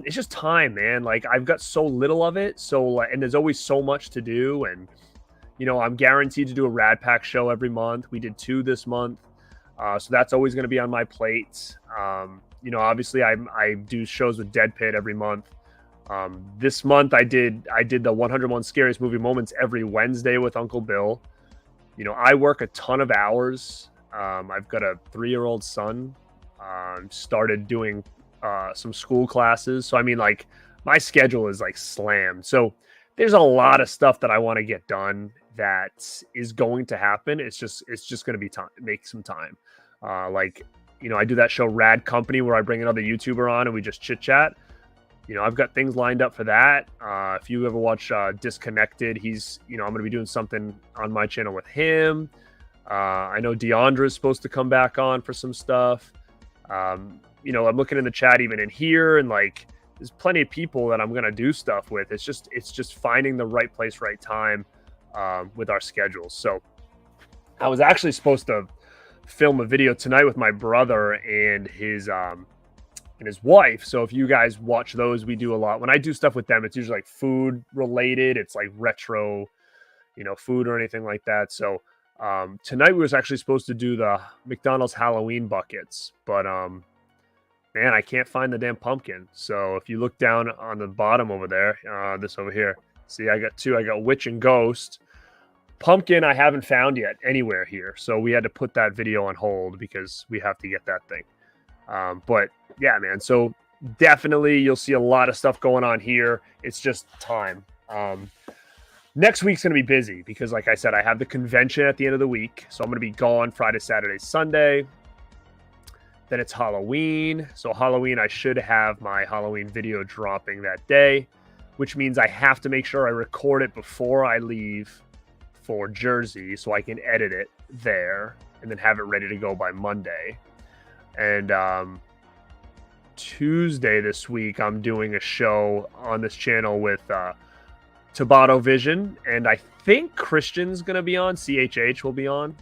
It's just time, man. Like I've got so little of it. So and there's always so much to do. And, I'm guaranteed to do a Rad Pack show every month. We did 2 this month. So that's always going to be on my plate. Obviously I do shows with Dead Pit every month. This month I did the 101 Scariest Movie Moments every Wednesday with Uncle Bill. I work a ton of hours. I've got a 3-year-old son. Started doing some school classes. So I mean, like my schedule is like slammed. So there's a lot of stuff that I want to get done that is going to happen. It's just going to be time. Make some time. I do that show Rad Company where I bring another YouTuber on and we just chit chat. I've got things lined up for that. If you ever watch Disconnected, I'm going to be doing something on my channel with him. I know Deandra is supposed to come back on for some stuff. I'm looking in the chat even in here, and like there's plenty of people that I'm gonna do stuff with. It's just finding the right place, right time with our schedules. So I was actually supposed to film a video tonight with my brother and his wife. So if you guys watch those, we do a lot. When I do stuff with them, it's usually like food related. It's like retro, food or anything like that. So tonight we was actually supposed to do the McDonald's Halloween buckets, but man, I can't find the damn pumpkin. So if you look down on the bottom over there, this over here, see, I got two. I got Witch and Ghost. Pumpkin I haven't found yet anywhere here. So we had to put that video on hold because we have to get that thing. But yeah, man. So definitely you'll see a lot of stuff going on here. It's just time. Next week's going to be busy because, like I said, I have the convention at the end of the week. So I'm going to be gone Friday, Saturday, Sunday. Then it's Halloween. So Halloween, I should have my Halloween video dropping that day, which means I have to make sure I record it before I leave for Jersey so I can edit it there and then have it ready to go by Monday. And Tuesday this week, I'm doing a show on this channel with Tabata Vision, and I think Christian's going to be on, CHH will be on,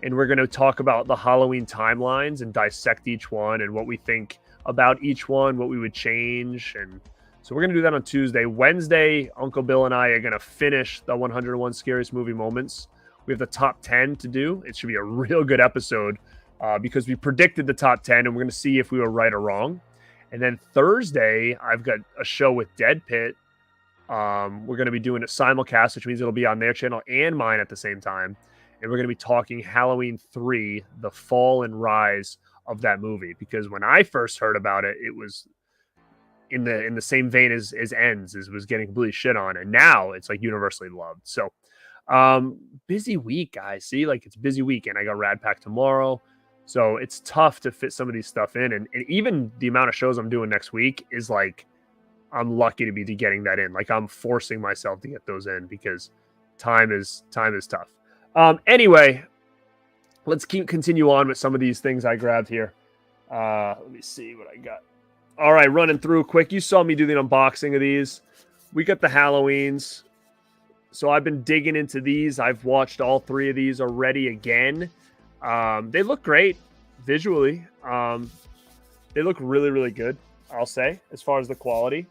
and we're going to talk about the Halloween timelines and dissect each one and what we think about each one, what we would change. And so we're going to do that on Tuesday. Wednesday, Uncle Bill and I are going to finish the 101 Scariest Movie Moments. We have the top 10 to do. It should be a real good episode because we predicted the top 10, and we're going to see if we were right or wrong. And then Thursday, I've got a show with Dead Pit. We're going to be doing a simulcast, which means it'll be on their channel and mine at the same time. And we're going to be talking Halloween 3, the fall and rise of that movie. Because when I first heard about it, it was in the same vein as Ends, was getting completely shit on. And now it's like universally loved. So busy week, guys. See, like it's busy weekend. I got Rad Pack tomorrow. So it's tough to fit some of these stuff in. And even the amount of shows I'm doing next week is like, I'm lucky to be getting that in. Like I'm forcing myself to get those in because time is tough. Anyway, let's continue on with some of these things I grabbed here. Let me see what I got. All right, running through quick. You saw me do the unboxing of these. We got the Halloweens. So I've been digging into these. I've watched all three of these already again. They look great visually. They look really, really good, I'll say, as far as the quality.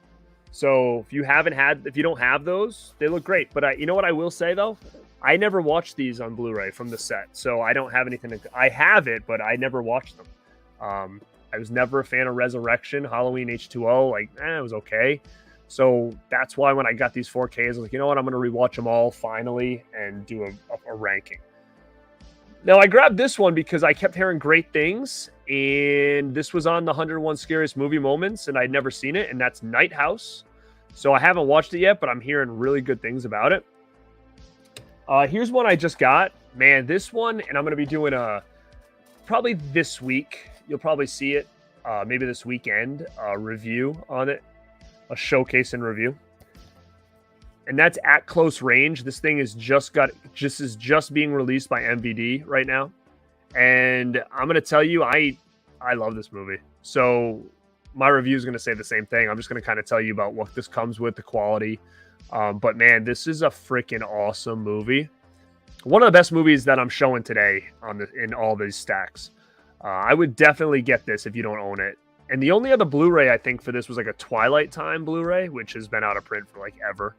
So if you don't have those, they look great. But you know what I will say though? I never watched these on Blu-ray from the set. So I don't have anything I have it, but I never watched them. I was never a fan of Resurrection, Halloween H2O. It was okay. So that's why when I got these 4Ks, I was like, you know what? I'm going to rewatch them all finally and do a ranking. Now, I grabbed this one because I kept hearing great things, and this was on the 101 Scariest Movie Moments, and I'd never seen it, and that's Night House. So I haven't watched it yet, but I'm hearing really good things about it. Here's one I just got. Man, this one, and I'm going to be doing probably this week. You'll probably see it maybe this weekend, a review on it, a showcase and review. And that's At Close Range. This thing is just being released by MVD right now. And I'm going to tell you, I love this movie. So my review is going to say the same thing. I'm just going to kind of tell you about what this comes with, the quality. But man, this is a freaking awesome movie. One of the best movies that I'm showing today in all these stacks. I would definitely get this if you don't own it. And the only other Blu-ray I think for this was like a Twilight Time Blu-ray, which has been out of print for like ever.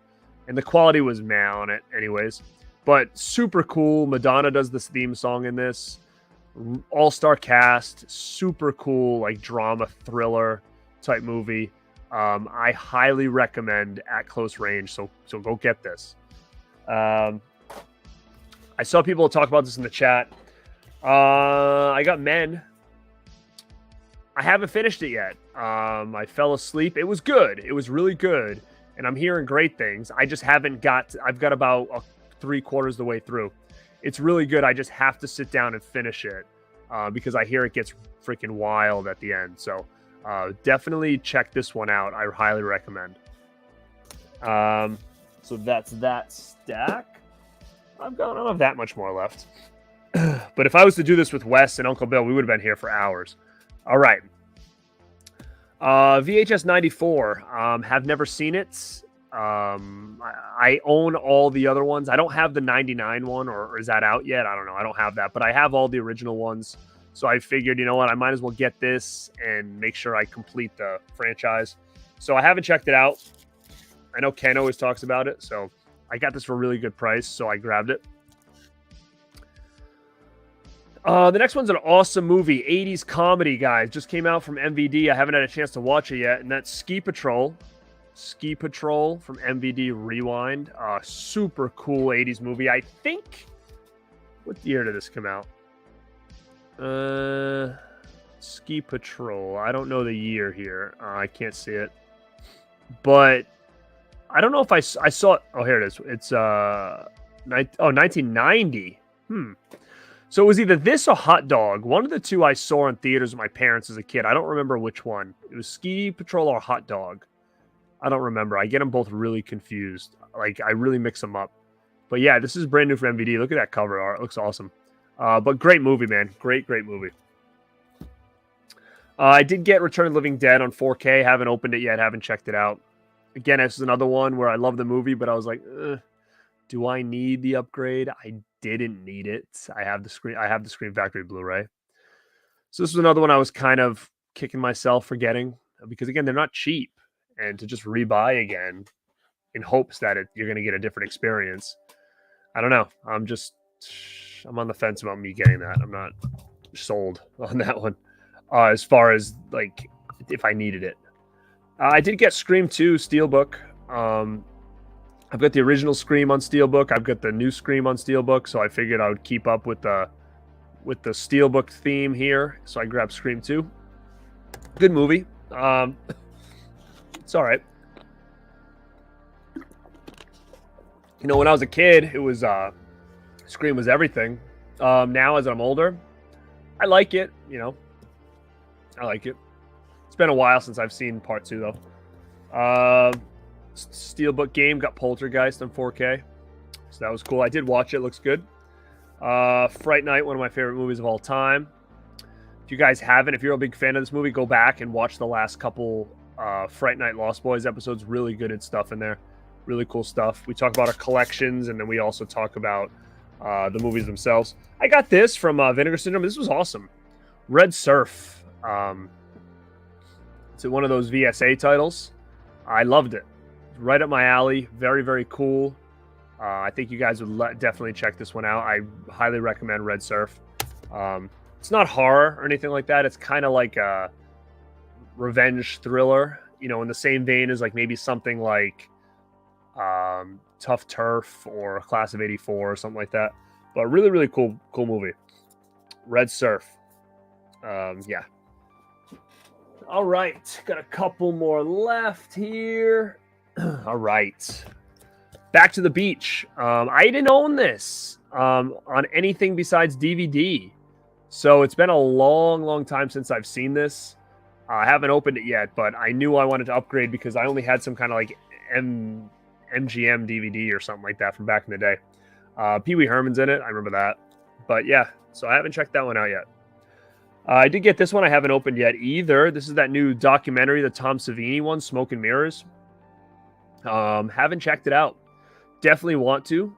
And the quality was meh on it anyways. But super cool. Madonna does this theme song in this. All-star cast. Super cool, like drama thriller type movie. I highly recommend At Close Range. So go get this. I saw people talk about this in the chat. I got Men. I haven't finished it yet. I fell asleep. It was good. It was really good. And I'm hearing great things. I just haven't I've got about 3/4 of the way through. It's really good. I just have to sit down and finish it because I hear it gets freaking wild at the end. So definitely check this one out. I highly recommend. So that's that stack. I don't have that much more left. But if I was to do this with Wes and Uncle Bill, we would have been here for hours. All right. VHS 94. Have never seen it. I own all the other ones. I don't have the 99 one, or is that out yet? I don't know. I don't have that, but I have all the original ones. So I figured, you know what, I might as well get this and make sure I complete the franchise. So I haven't checked it out. I know Ken always talks about it, so I got this for a really good price, so I grabbed it. The next one's an awesome movie, 80s comedy, guys. Just came out from MVD. I haven't had a chance to watch it yet, and that's Ski Patrol. Ski Patrol from MVD Rewind. Super cool 80s movie. I think, what year did this come out? Ski Patrol. I don't know the year here. I can't see it. But I don't know if I saw it. Oh, here it is. It's 1990. So it was either this or Hot Dog. One of the two I saw in theaters with my parents as a kid. I don't remember which one. It was Ski Patrol or Hot Dog. I don't remember. I get them both really confused. Like, I really mix them up. But yeah, this is brand new for MVD. Look at that cover art. It looks awesome. But great movie, man. Great movie. I did get Return of the Living Dead on 4K. Haven't opened it yet. Haven't checked it out. Again, this is another one where I love the movie, but I was like, do I need the upgrade? I didn't need it. I have the Scream Factory Blu-ray. So this was another one I was kind of kicking myself for getting, because again, they're not cheap, and to just rebuy again in hopes that you're going to get a different experience. I don't know. I'm on the fence about me getting that. I'm not sold on that one. As far as like if I needed it. I did get Scream 2 Steelbook. I've got the original Scream on Steelbook. I've got the new Scream on Steelbook, so I figured I would keep up with the Steelbook theme here. So I grabbed Scream 2. Good movie. It's all right. You know, when I was a kid, it was Scream was everything. Now, as I'm older, I like it. You know, I like it. It's been a while since I've seen part 2, though. Steelbook game got Poltergeist on 4K, so that was cool. I did watch it. Looks good. Fright Night, one of my favorite movies of all time. If you guys haven't, if you're a big fan of this movie, go back and watch the last couple Fright Night Lost Boys episodes. Really good stuff in there. Really cool stuff. We talk about our collections, and then we also talk about the movies themselves. I got this from Vinegar Syndrome. This was awesome. Red Surf. It's one of those VSA titles. I loved it. Right up my alley. Very, very cool. I think you guys would definitely check this one out. I highly recommend Red Surf. It's not horror or anything like that. It's kind of like a revenge thriller, you know, in the same vein as like maybe something like Tough Turf or Class of '84 or something like that. But really, really cool movie. Red Surf. Yeah. All right. Got a couple more left here. All right. Back to the Beach. I didn't own this on anything besides DVD. So it's been a long time since I've seen this. I haven't opened it yet, but I knew I wanted to upgrade because I only had some kind of like MGM DVD or something like that from back in the day. Pee Wee Herman's in it. I remember that. But yeah, so I haven't checked that one out yet. I did get this one. I haven't opened yet either. This is that new documentary, the Tom Savini one, Smoke and Mirrors. Haven't checked it out. Definitely want to.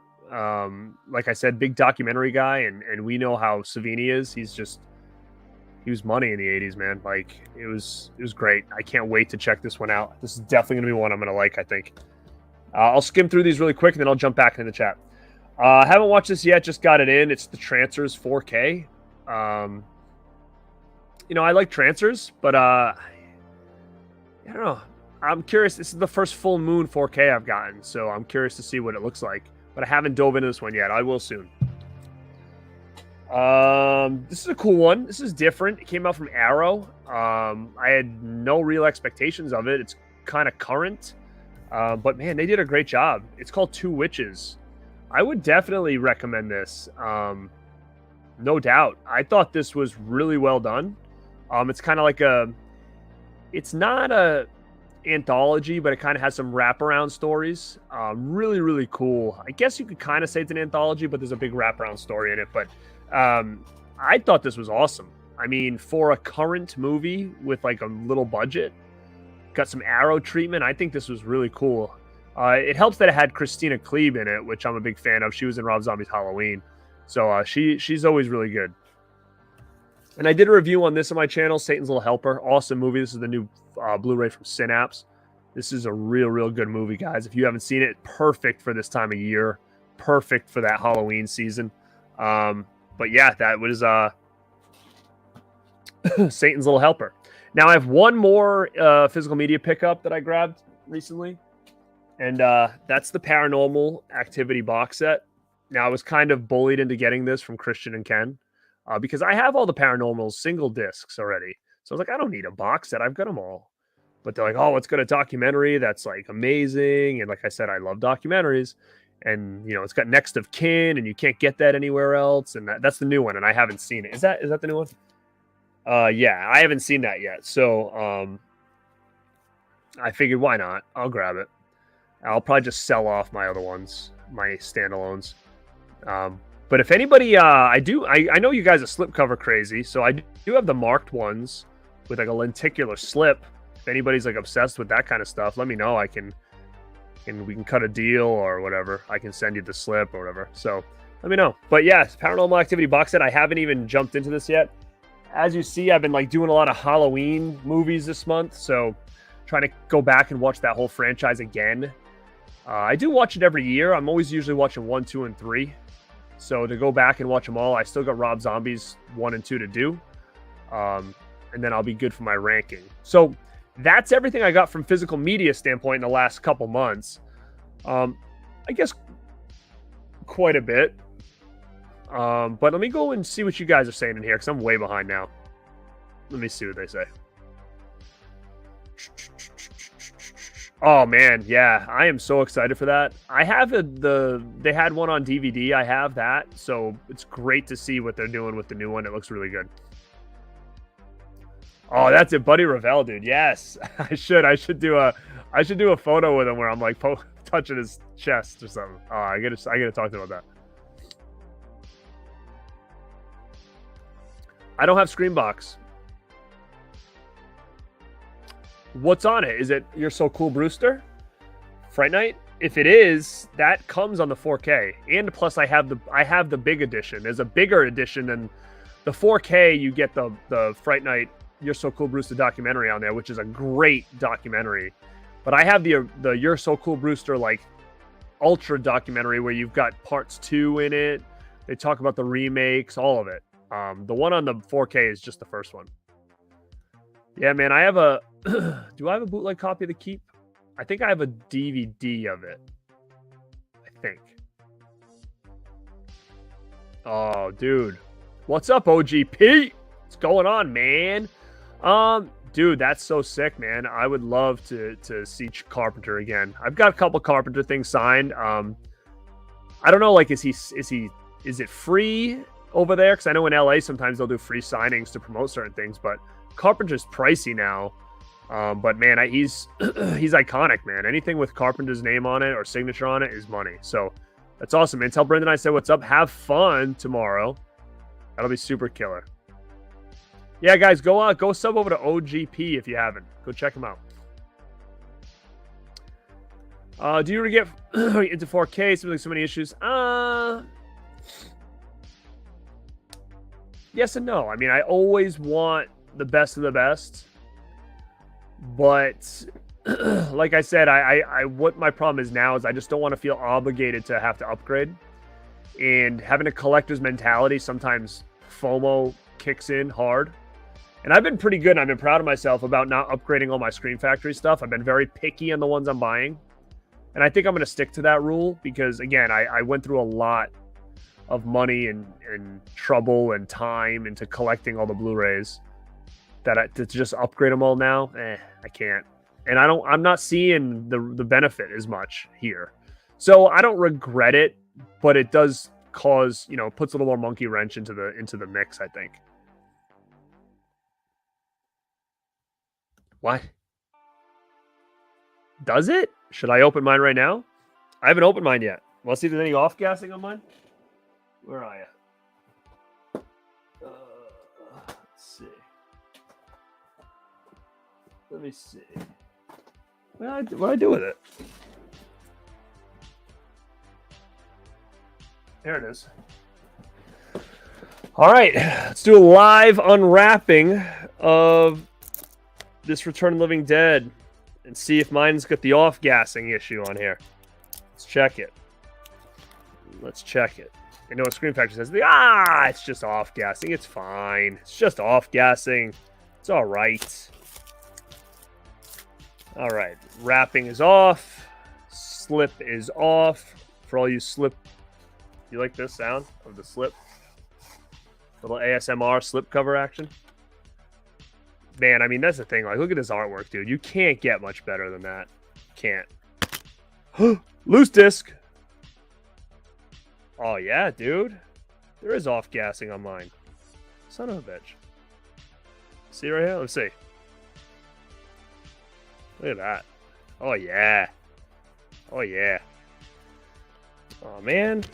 Like I said, big documentary guy, and we know how Savini is. He was money in the 80s, man. Like it was great. I can't wait to check this one out. This is definitely gonna be one I'm gonna like, I think. I'll skim through these really quick and then I'll jump back into the chat. I haven't watched this yet, just got it in. It's the Trancers 4K. You know, I like Trancers, but I don't know. I'm curious. This is the first full moon 4K I've gotten, so I'm curious to see what it looks like. But I haven't dove into this one yet. I will soon. This is a cool one. This is different. It came out from Arrow. I had no real expectations of it. It's kind of current. But man, they did a great job. It's called Two Witches. I would definitely recommend this. No doubt. I thought this was really well done. It's kind of like it's not a anthology, but it kind of has some wraparound stories. Really, really cool. I guess you could kind of say it's an anthology, but there's a big wraparound story in it. But I thought this was awesome. I mean, for a current movie with like a little budget, Got some arrow treatment. I think this was really cool. It helps that it had Christina Klebe in it, which I'm a big fan of. She was in Rob Zombie's Halloween. So she's always really good. And I did a review on this on my channel, Satan's Little Helper. Awesome movie. This is the new Blu-ray from Synapse. This is a real good movie, guys. If you haven't seen it, perfect for this time of year. Perfect for that Halloween season. But yeah, that was Satan's Little Helper. Now I have one more physical media pickup that I grabbed recently. And that's the Paranormal Activity box set. Now I was kind of bullied into getting this from Christian and Ken. Because I have all the Paranormal single discs already. So I was like, I don't need a box set. I've got them all. But they're like, oh, let's get a documentary that's like amazing. And like I said, I love documentaries. And, you know, it's got Next of Kin, and you can't get that anywhere else. And that's the new one, and I haven't seen it. Is that the new one? Yeah, I haven't seen that yet. So I figured, why not? I'll grab it. I'll probably just sell off my other ones, my standalones. But if anybody, I know you guys are slipcover crazy, so I do have the marked ones with like a lenticular slip. If anybody's like obsessed with that kind of stuff, let me know. We can cut a deal or whatever. I can send you the slip or whatever. So let me know. But yeah, Paranormal Activity box set. I haven't even jumped into this yet. As you see, I've been like doing a lot of Halloween movies this month, so trying to go back and watch that whole franchise again. I do watch it every year. I'm always usually watching 1, 2, and 3. So to go back and watch them all, I still got Rob Zombie's 1 and 2 to do. And then I'll be good for my ranking. So that's everything I got from physical media standpoint in the last couple months. I guess quite a bit. But let me go and see what you guys are saying in here, because I'm way behind now. Let me see what they say. Oh man, yeah, I am so excited for that. I have they had one on DVD. I have that, so it's great to see what they're doing with the new one. It looks really good. Oh, that's it, Buddy Revell, dude. Yes, I should do a photo with him where I'm like touching his chest or something. Oh, I gotta talk to him about that. I don't have Screenbox. What's on it? Is it You're So Cool, Brewster? Fright Night? If it is, that comes on the 4K. And plus, I have the big edition. There's a bigger edition than the 4K. You get the Fright Night You're So Cool, Brewster documentary on there, which is a great documentary. But I have the You're So Cool, Brewster like ultra documentary where you've got parts 2 in it. They talk about the remakes, all of it. The one on the 4K is just the first one. Yeah, man, I have a... do I have a bootleg copy of The Keep? I think I have a DVD of it. I think. Oh, dude. What's up, OGP? What's going on, man? Dude, that's so sick, man. I would love to see Carpenter again. I've got a couple Carpenter things signed. I don't know, like, is it free over there? Because I know in LA sometimes they'll do free signings to promote certain things, but Carpenter's pricey now. But man, he's iconic, man. Anything with Carpenter's name on it or signature on it is money. So that's awesome, man. Tell Brendan I said what's up. Have fun tomorrow. That'll be super killer. Yeah, guys, go sub over to OGP if you haven't. Go check him out. Do you get into 4K? Seems like so many issues. Yes and no. I mean, I always want the best of the best. But like I said, what my problem is now is I just don't want to feel obligated to have to upgrade. And having a collector's mentality, sometimes FOMO kicks in hard. And I've been pretty good, and I've been proud of myself about not upgrading all my Screen Factory stuff. I've been very picky on the ones I'm buying. And I think I'm going to stick to that rule because, again, I went through a lot of money and trouble and time into collecting all the Blu-rays. To just upgrade them all now, I can't. And I'm not seeing the benefit as much here. So I don't regret it, but it does cause, puts a little more monkey wrench into the mix, I think. What? Does it? Should I open mine right now? I haven't opened mine yet. Let's see if there's any off-gassing on mine. Where are you? Let's see. Let me see. What do I do with it? There it is. All right, let's do a live unwrapping of this Return of the Living Dead and see if mine's got the off-gassing issue on here. Let's check it. Let's check it. I know what Screen Factory says. It's just off-gassing. It's fine. It's just off-gassing. It's all right. All right. Wrapping is off. Slip is off. For all you slip... You like this sound of the slip? Little ASMR slip cover action. Man, I mean, that's the thing. Like, look at this artwork, dude. You can't get much better than that. Can't. Loose disc. Oh, yeah, dude. There is off-gassing on mine. Son of a bitch. See right here? Let's see. Look at that. Oh, yeah. Oh, yeah. Oh, man.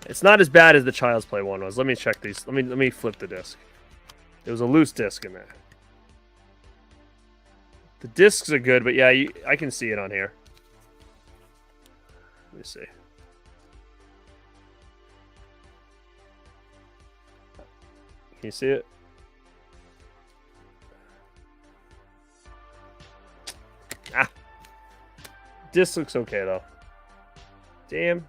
It's not as bad as the Child's Play one was. Let me check these. Let me flip the disc. There was a loose disc in there. The discs are good, but yeah, I can see it on here. Let me see. Can you see it? Disc looks okay, though. Damn.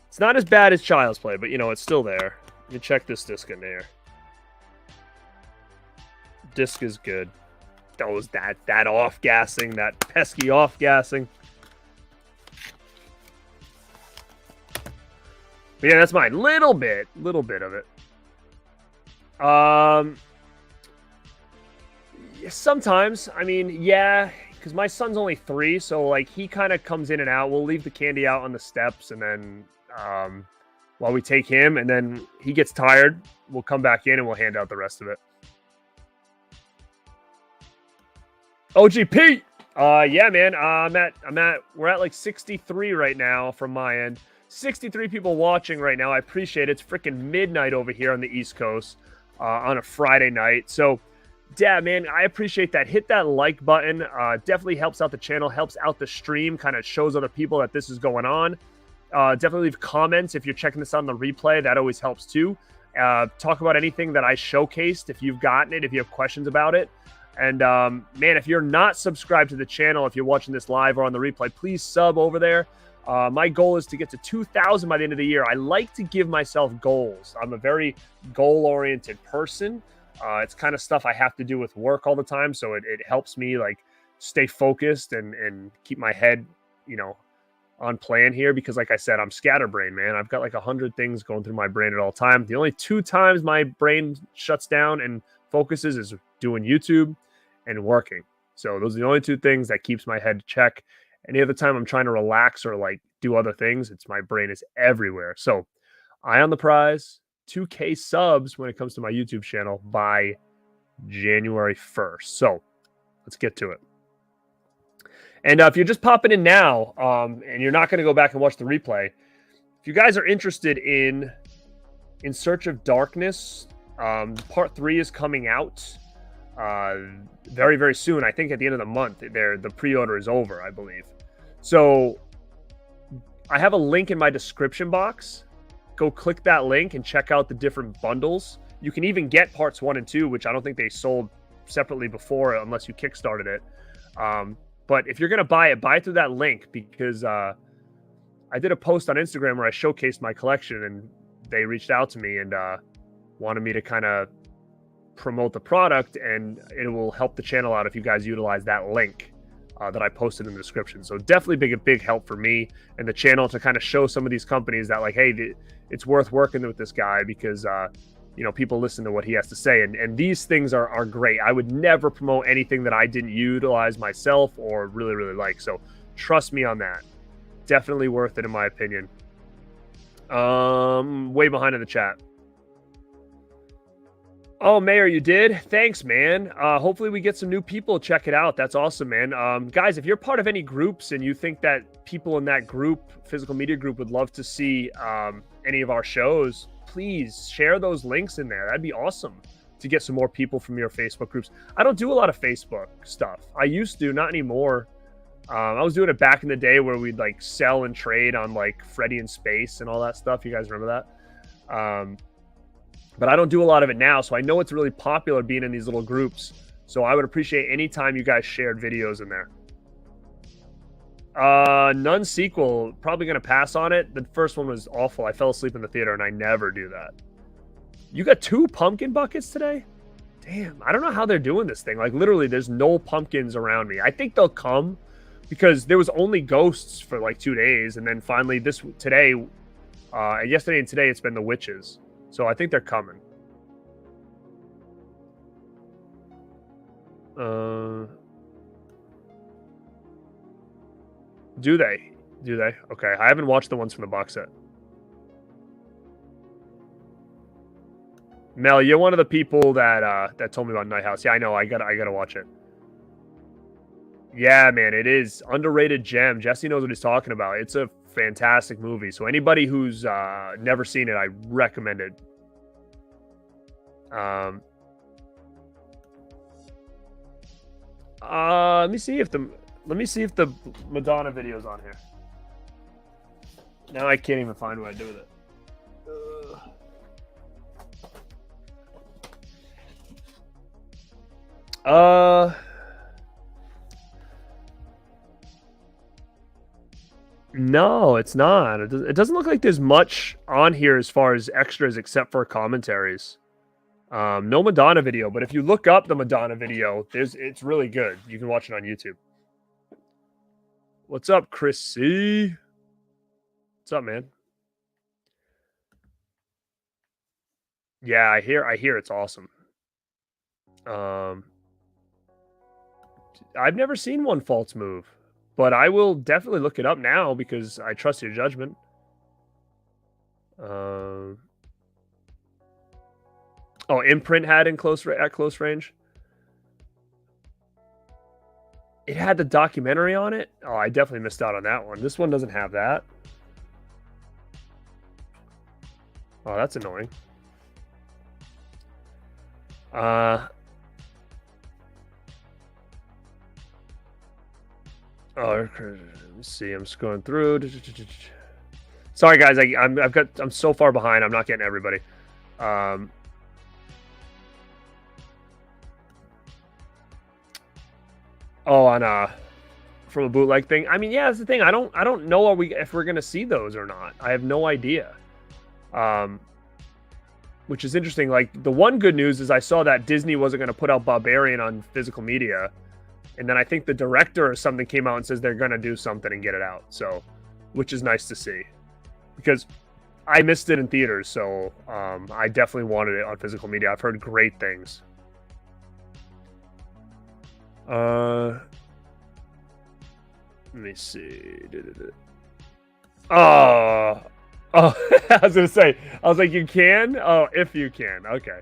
It's not as bad as Child's Play, but, you know, it's still there. Let me check this disc in there. Disc is good. That off-gassing, that pesky off-gassing. But yeah, that's mine. Little bit of it. Sometimes, I mean, yeah, because my son's only 3, so like he kind of comes in and out. We'll leave the candy out on the steps, and then while we take him, and then he gets tired, we'll come back in and we'll hand out the rest of it. OGP, yeah, man. We're at like 63 right now from my end. 63 people watching right now. I appreciate it. It's freaking midnight over here on the East Coast on a Friday night. So, yeah, man, I appreciate that. Hit that like button. Definitely helps out the channel, helps out the stream, kind of shows other people that this is going on. Definitely leave comments if you're checking this on the replay. That always helps too. Talk about anything that I showcased if you've gotten it, if you have questions about it. And, man, if you're not subscribed to the channel, if you're watching this live or on the replay, please sub over there. My goal is to get to 2,000 by the end of the year. I like to give myself goals. I'm a very goal-oriented person. It's kind of stuff I have to do with work all the time, so it helps me, like, stay focused and keep my head, you know, on plan here because, like I said, I'm scatterbrained, man. I've got like 100 things going through my brain at all time. The only 2 times my brain shuts down and focuses is doing YouTube and working. So those are the only 2 things that keeps my head in check. Any other time I'm trying to relax or like do other things, it's my brain is everywhere. So eye on the prize, 2K subs when it comes to my YouTube channel by January 1st. So let's get to it. And if you're just popping in now and you're not going to go back and watch the replay, if you guys are interested in Search of Darkness, part 3 is coming out very, very soon. I think at the end of the month. The pre-order is over, I believe. So I have a link in my description box. Go click that link and check out the different bundles. You can even get parts 1 and 2, which I don't think they sold separately before unless you kickstarted it. But if you're going to buy it through that link because I did a post on Instagram where I showcased my collection and they reached out to me and wanted me to kind of promote the product, and it will help the channel out if you guys utilize that link that I posted in the description. So definitely a big help for me and the channel to kind of show some of these companies that, like, hey, it's worth working with this guy because you know, people listen to what he has to say, and these things are great. I would never promote anything that I didn't utilize myself or really like. So trust me on that. Definitely worth it in my opinion. Way behind in the chat. Oh, Mayor, you did? Thanks, man. Hopefully we get some new people to check it out. That's awesome, man. Guys, if you're part of any groups and you think that people in that group, physical media group, would love to see any of our shows, please share those links in there. That'd be awesome to get some more people from your Facebook groups. I don't do a lot of Facebook stuff. I used to, not anymore. I was doing it back in the day where we'd like sell and trade on like Freddy in Space and all that stuff. You guys remember that? But I don't do a lot of it now, so I know it's really popular being in these little groups. So I would appreciate any time you guys shared videos in there. Nun sequel, probably going to pass on it. The first one was awful. I fell asleep in the theater, and I never do that. You got 2 pumpkin buckets today? Damn, I don't know how they're doing this thing. Like, literally, there's no pumpkins around me. I think they'll come because there was only ghosts for like 2 days, and then finally yesterday and today it's been the witches. So I think they're coming. Do they? Do they? Okay, I haven't watched the ones from the box set. Mel, you're one of the people that told me about Night House. Yeah, I know. I gotta watch it. Yeah, man, it is underrated gem. Jesse knows what he's talking about. It's a fantastic movie. So anybody who's never seen it, I recommend it. Let me see if the Madonna video's on here. Now I can't even find what I do with it. No, it's not. It doesn't look like there's much on here as far as extras except for commentaries. No Madonna video, but if you look up the Madonna video, it's really good. You can watch it on YouTube. What's up, Chris C? What's up, man? Yeah, I hear it's awesome. I've never seen One False Move, but I will definitely look it up now because I trust your judgment. Oh, Imprint had at close range. It had the documentary on it. Oh, I definitely missed out on that one. This one doesn't have that. Oh, that's annoying. Oh, let me see. I'm just going through. Sorry, guys. I'm so far behind. I'm not getting everybody. Oh, on from a bootleg thing. I mean, yeah, that's the thing. I don't know if we're gonna see those or not. I have no idea. Which is interesting. Like, the one good news is I saw that Disney wasn't gonna put out Barbarian on physical media, and then I think the director or something came out and says they're gonna do something and get it out. So, which is nice to see, because I missed it in theaters. So I definitely wanted it on physical media. I've heard great things. Let me see. Oh, I was gonna say. I was like, you can. Oh, if you can. Okay.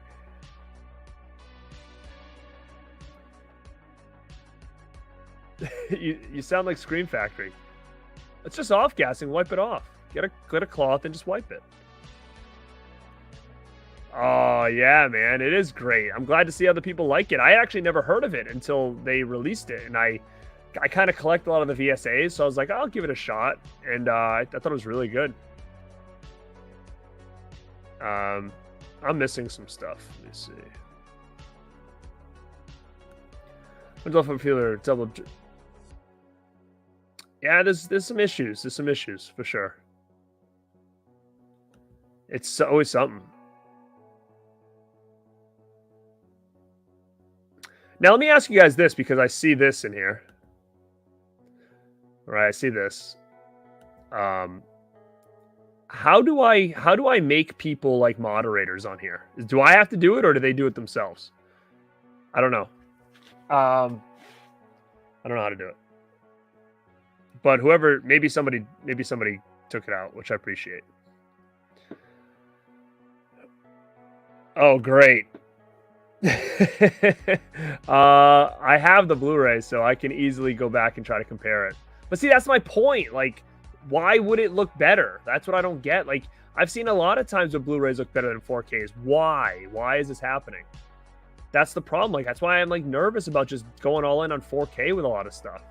you sound like Scream Factory. It's just off gassing. Wipe it off. Get a cloth and just wipe it. Oh, yeah, man. It is great. I'm glad to see other people like it. I actually never heard of it until they released it. And I kind of collect a lot of the VSAs, so I was like, I'll give it a shot. And I thought it was really good. I'm missing some stuff. Let me see. Dolphin Feeler double. Yeah, there's some issues. There's some issues for sure. It's always something. Now, let me ask you guys this, because I see this in here. All right, I see this. How do I make people like moderators on here? Do I have to do it, or do they do it themselves? I don't know. I don't know how to do it. But whoever, maybe somebody took it out, which I appreciate. Oh, great. I have the Blu-ray, so I can easily go back and try to compare it. But see, that's my point. Like, why would it look better? That's what I don't get. Like, I've seen a lot of times where Blu-rays look better than 4Ks. Why? Why is this happening? That's the problem. Like, that's why I'm like nervous about just going all in on 4K with a lot of stuff.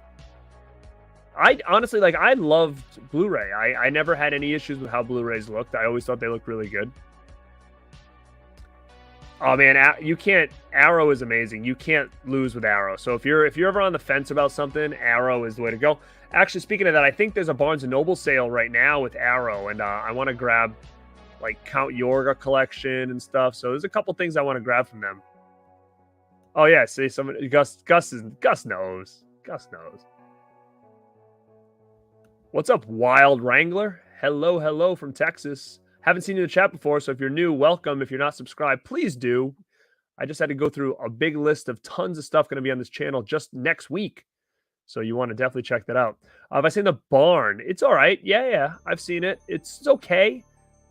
I honestly, like, I loved Blu-ray. I never had any issues with how Blu-rays looked. I always thought they looked really good. Oh man, you can't. Arrow is amazing. You can't lose with Arrow. So if you're ever on the fence about something, Arrow is the way to go. Actually, speaking of that, I think there's a Barnes & Noble sale right now with Arrow, and I want to grab like Count Yorga collection and stuff. So there's a couple things I want to grab from them. Oh yeah, see, somebody Gus knows. Gus knows. What's up, Wild Wrangler? Hello from Texas. Haven't seen you in the chat before, so if you're new, welcome. If you're not subscribed, please do. I just had to go through a big list of tons of stuff going to be on this channel just next week. So you want to definitely check that out. Have I seen The Barn? It's all right. Yeah, I've seen it. It's okay.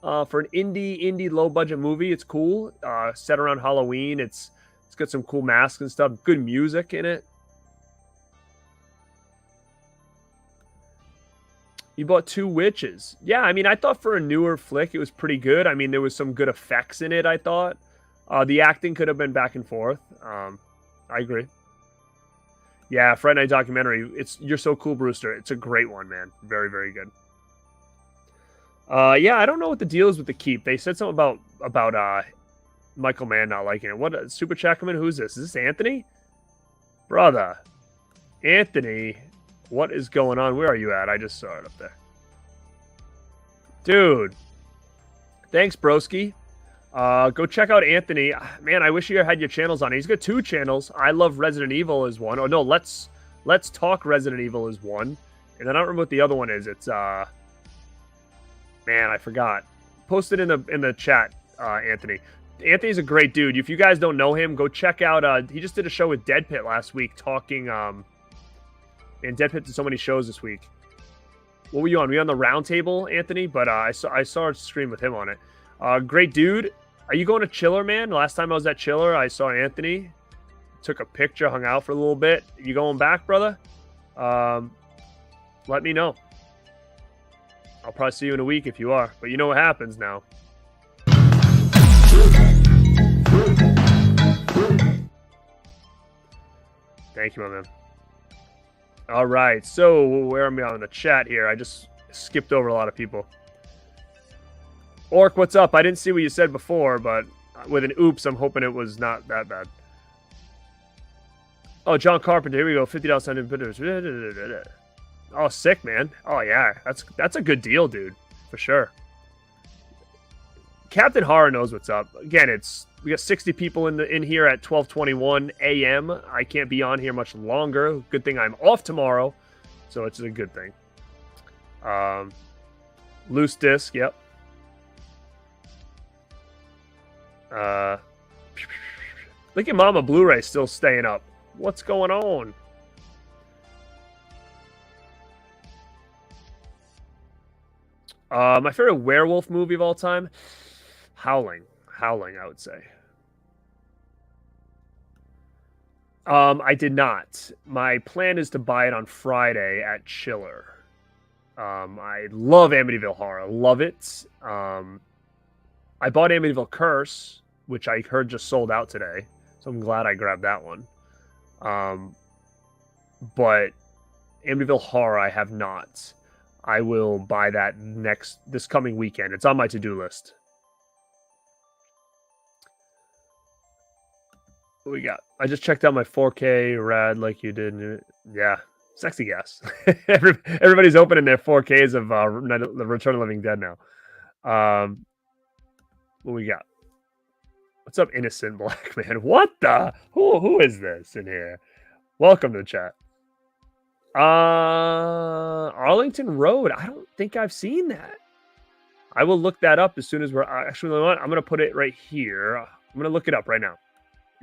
For an indie low-budget movie, it's cool. Set around Halloween. It's got some cool masks and stuff. Good music in it. You bought Two Witches. Yeah, I mean, I thought for a newer flick, it was pretty good. I mean, there was some good effects in it, I thought. The acting could have been back and forth. I agree. Yeah, Friday Night Documentary. You're So Cool, Brewster. It's a great one, man. Very, very good. Yeah, I don't know what the deal is with the keep. They said something about Michael Mann not liking it. What? Super Chackerman? Who's this? Is this Anthony? Brother. Anthony. What is going on? Where are you at? I just saw it up there. Dude. Thanks, broski. Go check out Anthony. Man, I wish you had your channels on. He's got 2 channels. I Love Resident Evil is one. Oh, no, Let's Talk Resident Evil is one. And then I don't remember what the other one is. It's, man, I forgot. Post it in the chat, Anthony. Anthony's a great dude. If you guys don't know him, go check out, he just did a show with Dead Pit last week talking, and Dead Pit did so many shows this week. What were you on? Were you on the round table, Anthony? But I saw a stream with him on it. Great dude. Are you going to Chiller, man? Last time I was at Chiller, I saw Anthony. Took a picture, hung out for a little bit. You going back, brother? Let me know. I'll probably see you in a week if you are. But you know what happens now. Thank you, my man. All right, so where am I on the chat here? I just skipped over a lot of people. Orc, what's up? I didn't see what you said before, but with an oops, I'm hoping it was not that bad. Oh, John Carpenter, here we go. $50 send. Oh, sick, man. Oh, yeah, that's a good deal, dude, for sure. Captain Horror knows what's up. Again, we got 60 people in here at 12:21 a.m. I can't be on here much longer. Good thing I'm off tomorrow, so it's a good thing. Loose disc, yep. Look at Mama Blu-ray still staying up. What's going on? My favorite werewolf movie of all time? Howling, I would say. I did not. My plan is to buy it on Friday at Chiller. I love Amityville Horror. Love it. I bought Amityville Curse, which I heard just sold out today. So I'm glad I grabbed that one. But Amityville Horror, I have not. I will buy that this coming weekend. It's on my to-do list. What we got? I just checked out my 4K RAD like you did. Yeah, sexy gas. Everybody's opening their 4Ks of the Return of the Living Dead now. What we got? What's up, Innocent Black Man? What the? Who is this in here? Welcome to the chat. Arlington Road. I don't think I've seen that. I will look that up as soon as we're actually. I'm going to put it right here. I'm going to look it up right now.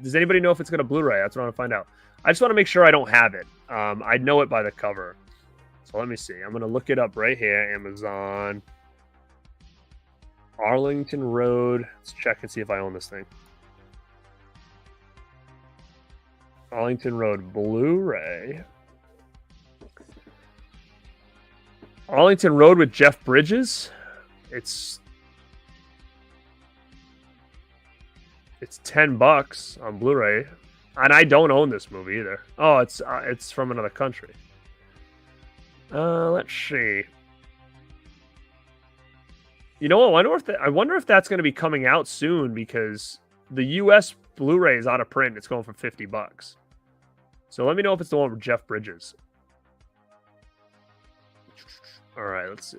Does anybody know if it's going to Blu-ray? That's what I want to find out. I just want to make sure I don't have it. I know it by the cover. So let me see. I'm going to look it up right here. Amazon. Arlington Road. Let's check and see if I own this thing. Arlington Road Blu-ray. Arlington Road with Jeff Bridges. It's It's $10 on Blu-ray, and I don't own this movie either. Oh, it's from another country. Let's see. You know what? I wonder if that's going to be coming out soon, because the U.S. Blu-ray is out of print. It's going for $50. So let me know if it's the one with Jeff Bridges. All right, let's see.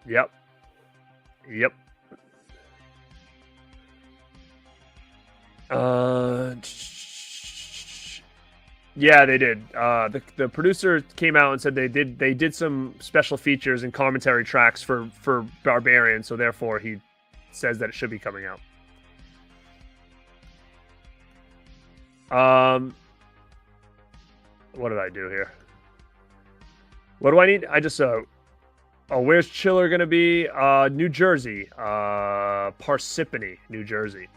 Yep. Yeah, they did. The producer came out and said they did some special features and commentary tracks for Barbarian, so therefore he says that it should be coming out. What did I do here? What do I need? I just oh, where's Chiller gonna be? New Jersey. Parsippany, New Jersey.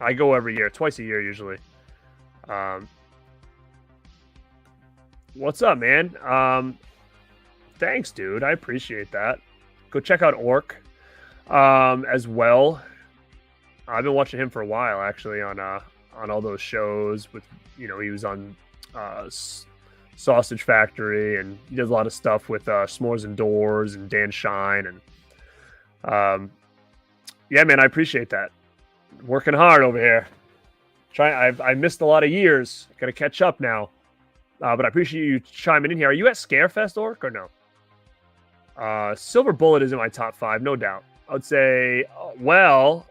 I go every year, twice a year usually. What's up, man? Thanks, dude. I appreciate that. Go check out Orc as well. I've been watching him for a while, actually, on all those shows. With, you know, he was on Sausage Factory, and he does a lot of stuff with S'mores and Doors and Dan Shine, and yeah, man, I appreciate that. Working hard over here. I missed a lot of years. Gotta catch up now. But I appreciate you chiming in here. Are you at Scarefest, Orc, or no? Silver Bullet is in my top 5, no doubt. I would say, well,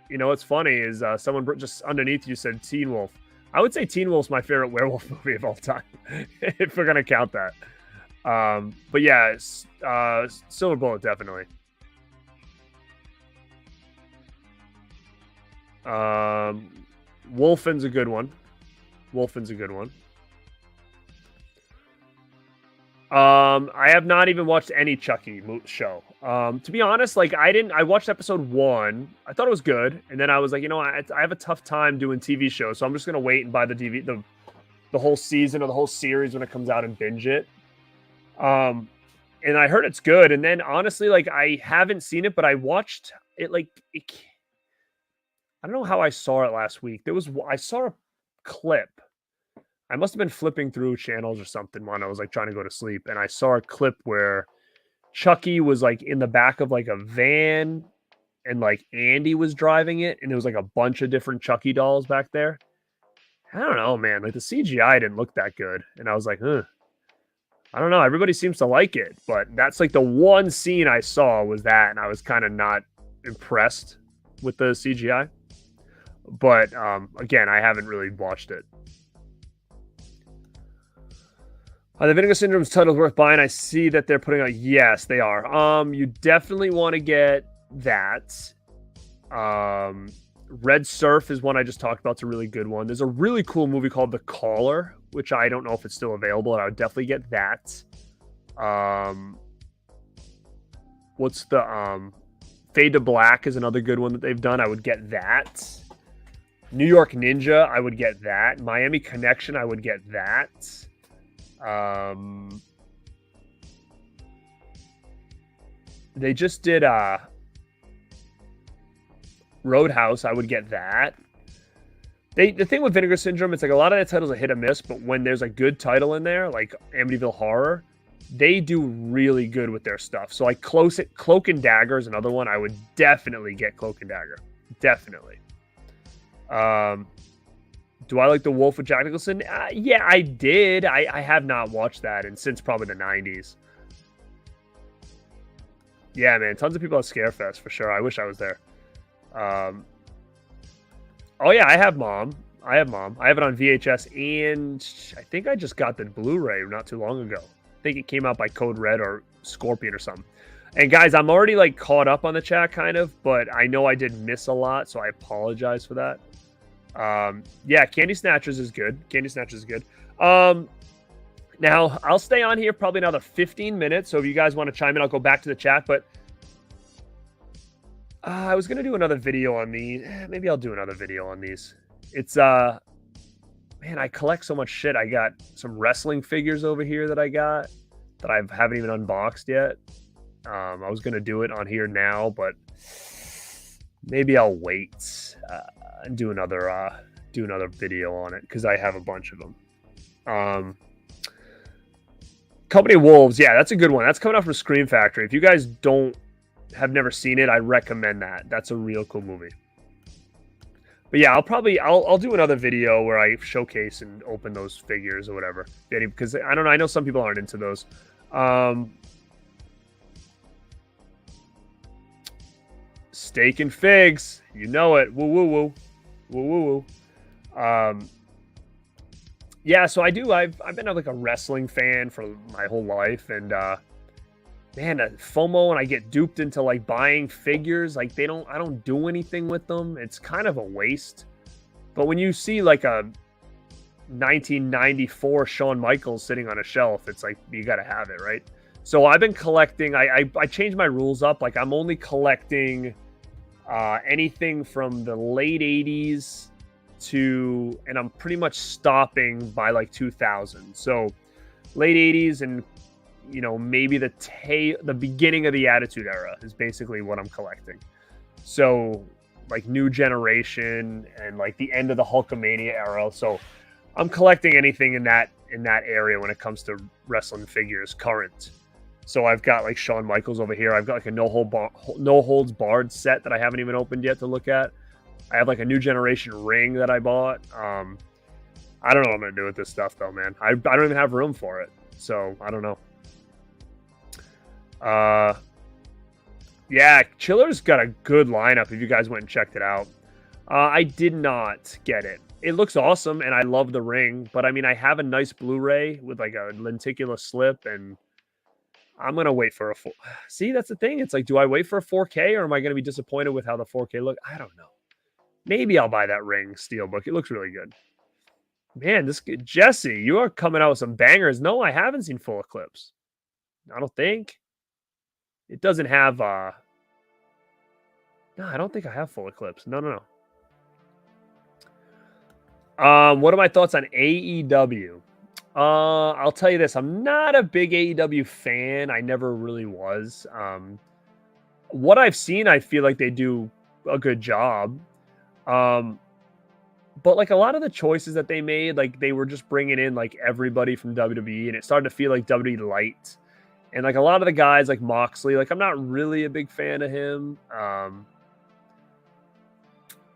you know what's funny is someone just underneath you said Teen Wolf. I would say Teen Wolf's my favorite werewolf movie of all time, if we're gonna count that. But yeah, Silver Bullet definitely. Wolfen's a good one. I have not even watched any Chucky show. To be honest, like I watched episode 1. I thought it was good, and then I was like, you know, I have a tough time doing TV shows, so I'm just gonna wait and buy the whole season or the whole series when it comes out and binge it. And I heard it's good, and then honestly, like I haven't seen it, but I watched it. I don't know how I saw it last week. I saw a clip. I must have been flipping through channels or something when I was like trying to go to sleep, and I saw a clip where Chucky was like in the back of like a van, and like Andy was driving it, and there was like a bunch of different Chucky dolls back there. I don't know, man. Like the CGI didn't look that good, and I was like, I don't know. Everybody seems to like it, but that's like the one scene I saw was that, and I was kind of not impressed with the CGI. But again, I haven't really watched it. Are the Vinegar Syndrome's titles worth buying? I see that they're putting out. Yes, they are. You definitely want to get that. Red Surf is one I just talked about. It's a really good one. There's a really cool movie called The Caller, which I don't know if it's still available, and I would definitely get that. What's the Fade to Black is another good one that they've done. I would get that. New York Ninja, I would get that. Miami Connection, I would get that. They just did Roadhouse, I would get that. The thing with Vinegar Syndrome, it's like a lot of the titles are hit or miss, but when there's a good title in there, like Amityville Horror, they do really good with their stuff. So like Cloak and Dagger is another one. I would definitely get Cloak and Dagger. Definitely. Do I like The Wolf with Jack Nicholson? Yeah, I did. I have not watched that since probably the 90s. Yeah, man. Tons of people at Scarefest, for sure. I wish I was there. Oh, yeah, I have Mom. I have it on VHS, and I think I just got the Blu-ray not too long ago. I think it came out by Code Red or Scorpion or something. And guys, I'm already like caught up on the chat kind of, but I know I did miss a lot, so I apologize for that. Yeah, Candy Snatchers is good. Now I'll stay on here probably another 15 minutes. So if you guys want to chime in, I'll go back to the chat, but I was going to do another video on these. Maybe I'll do another video on these. It's, man, I collect so much shit. I got some wrestling figures over here that I got that I haven't even unboxed yet. I was gonna do it on here now, but maybe I'll wait and do another video on it because I have a bunch of them. Company of Wolves, yeah, that's a good one. That's coming out from Scream Factory. If you guys have never seen it, I recommend that. That's a real cool movie. But yeah, I'll do another video where I showcase and open those figures or whatever. Because I don't know, I know some people aren't into those. Steak and figs, you know it. Woo woo woo, woo woo woo. Yeah, so I've been like a wrestling fan for my whole life, and man, FOMO, and I get duped into like buying figures. Like I don't do anything with them. It's kind of a waste. But when you see like a 1994 Shawn Michaels sitting on a shelf, it's like you got to have it, right? So I've been collecting. I changed my rules up. Like I'm only collecting anything from the late 80s and I'm pretty much stopping by like 2000. So late 80s and maybe the beginning of the Attitude Era is basically what I'm collecting. So like New Generation and like the end of the Hulkamania era. So I'm collecting anything in that area when it comes to wrestling figures current. So I've got like Shawn Michaels over here. I've got like a no holds barred set that I haven't even opened yet to look at. I have like a New Generation ring that I bought. I don't know what I'm gonna do with this stuff though, man. I don't even have room for it, so I don't know. Yeah, Chiller's got a good lineup. If you guys went and checked it out, I did not get it. It looks awesome, and I love the ring. But I mean, I have a nice Blu-ray with like a lenticular slip, and I'm gonna wait for a full. See, that's the thing. It's like, do I wait for a 4K, or am I gonna be disappointed with how the 4K look? I don't know. Maybe I'll buy that ring steelbook. It looks really good. Man, Jesse, you are coming out with some bangers. No, I haven't seen Full Eclipse. I don't think. It doesn't have no, I don't think I have Full Eclipse. No. What are my thoughts on AEW? I'll tell you this. I'm not a big AEW fan. I never really was. What I've seen, I feel like they do a good job. But like a lot of the choices that they made, like they were just bringing in like everybody from WWE, and it started to feel like WWE light. And like a lot of the guys like Moxley, like I'm not really a big fan of him.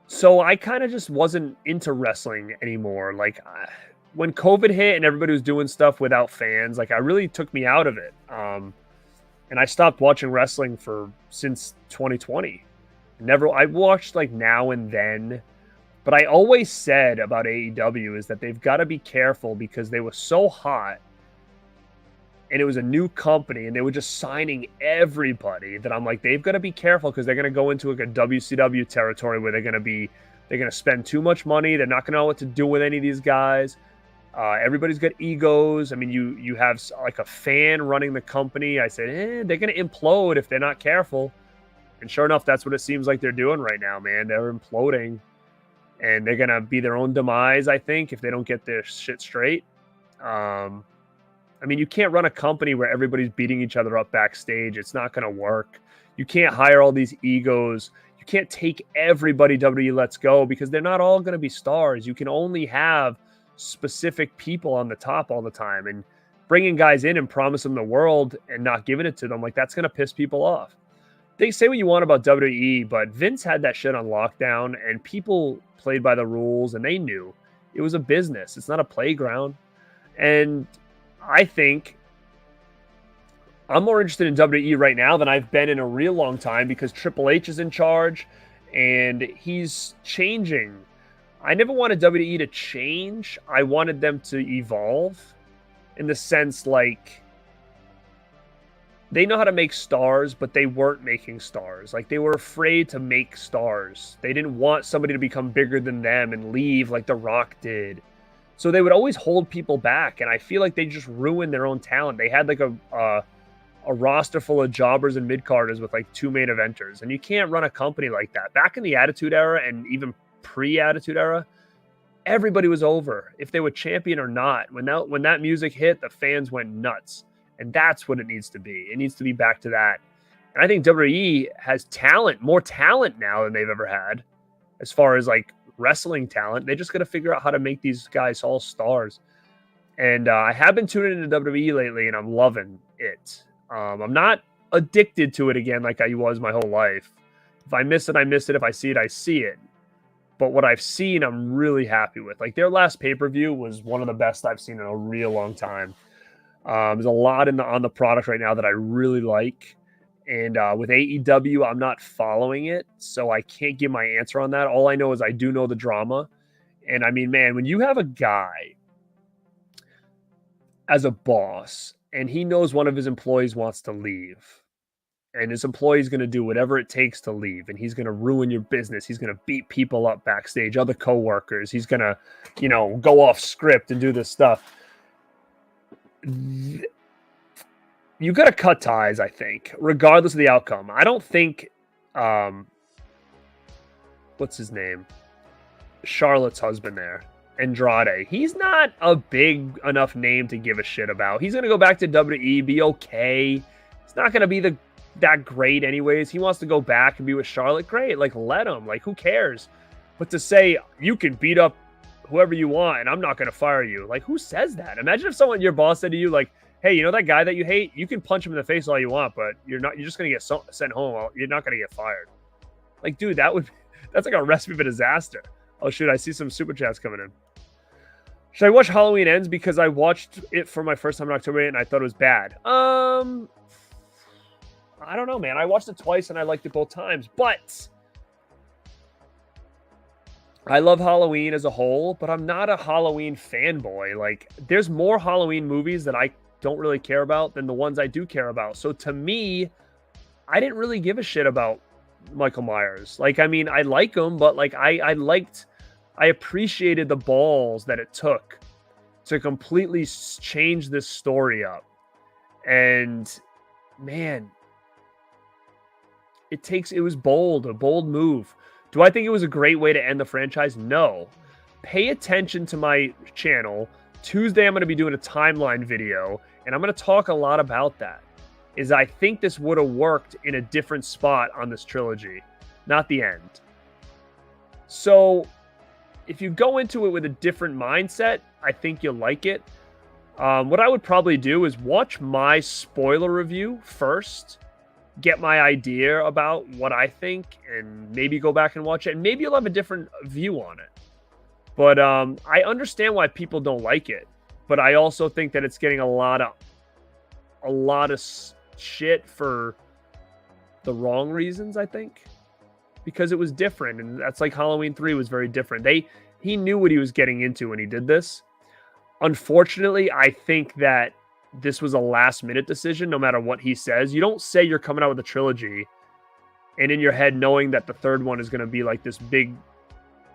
So I kind of just wasn't into wrestling anymore. Like when COVID hit and everybody was doing stuff without fans, like I really took me out of it. And I stopped watching wrestling since 2020. I watched like now and then, but I always said about AEW is that they've got to be careful because they were so hot and it was a new company and they were just signing everybody that I'm like, they've got to be careful because they're going to go into like a WCW territory where they're going to spend too much money. They're not going to know what to do with any of these guys. Everybody's got egos. I mean, you have like a fan running the company. I said, they're going to implode if they're not careful. And sure enough, that's what it seems like they're doing right now, man. They're imploding. And they're going to be their own demise, I think, if they don't get their shit straight. I mean, you can't run a company where everybody's beating each other up backstage. It's not going to work. You can't hire all these egos. You can't take everybody WWE lets go because they're not all going to be stars. You can only have specific people on the top all the time. And bringing guys in and promising them the world and not giving it to them, like that's going to piss people off. They say what you want about WWE, but Vince had that shit on lockdown and people played by the rules and they knew it was a business. It's not a playground. And I think I'm more interested in WWE right now than I've been in a real long time because Triple H is in charge and he's changing. I never wanted WWE to change. I wanted them to evolve in the sense like they know how to make stars, but they weren't making stars. Like they were afraid to make stars. They didn't want somebody to become bigger than them and leave like The Rock did. So they would always hold people back. And I feel like they just ruined their own talent. They had like a roster full of jobbers and mid-carders with like 2 main eventers. And you can't run a company like that. Back in the Attitude Era and even pre-Attitude Era, everybody was over if they were champion or not. When that music hit, the fans went nuts. And that's what it needs to be. It needs to be back to that. And I think WWE has talent, more talent now than they've ever had, as far as like wrestling talent. They just got to figure out how to make these guys all stars. And I have been tuning into WWE lately, and I'm loving it. I'm not addicted to it again like I was my whole life. If I miss it, I miss it. If I see it, I see it. But what I've seen, I'm really happy with. Like their last pay-per-view was one of the best I've seen in a real long time. There's a lot on the product right now that I really like. And with AEW, I'm not following it, so I can't give my answer on that. All I know is I do know the drama. And I mean, man, when you have a guy as a boss and he knows one of his employees wants to leave, and his employee is going to do whatever it takes to leave, and he's going to ruin your business. He's going to beat people up backstage, other coworkers. He's going to, go off script and do this stuff. You got to cut ties, I think, regardless of the outcome. I don't think, what's his name? Charlotte's husband there, Andrade. He's not a big enough name to give a shit about. He's going to go back to WWE, be okay. It's not going to be that great anyways. He wants to go back and be with Charlotte. Great. Like, let him. Like, who cares? But to say you can beat up whoever you want and I'm not going to fire you. Like, who says that? Imagine if your boss said to you, like, hey, you know that guy that you hate? You can punch him in the face all you want, but you're just going to get sent home. You're not going to get fired. Like, dude, that's like a recipe for disaster. Oh, shoot. I see some super chats coming in. Should I watch Halloween Ends? Because I watched it for my first time in October and I thought it was bad. I don't know, man. I watched it twice and I liked it both times, but I love Halloween as a whole, but I'm not a Halloween fanboy. Like, there's more Halloween movies that I don't really care about than the ones I do care about. So to me, I didn't really give a shit about Michael Myers. Like, I mean, I like him, but like I appreciated the balls that it took to completely change this story up. And man, it was bold, a bold move. Do I think it was a great way to end the franchise? No. Pay attention to my channel. Tuesday, I'm going to be doing a timeline video, and I'm going to talk a lot about that. I think this would have worked in a different spot on this trilogy, not the end. So if you go into it with a different mindset, I think you'll like it. What I would probably do is watch my spoiler review first, get my idea about what I think, and maybe go back and watch it, and maybe you'll have a different view on it. But I understand why people don't like it, but I also think that it's getting a lot of shit for the wrong reasons, I think, because it was different, and that's like Halloween 3 was very different. He knew what he was getting into when he did this. Unfortunately, I think that this was a last-minute decision, no matter what he says. You don't say you're coming out with a trilogy and in your head knowing that the third one is going to be like this big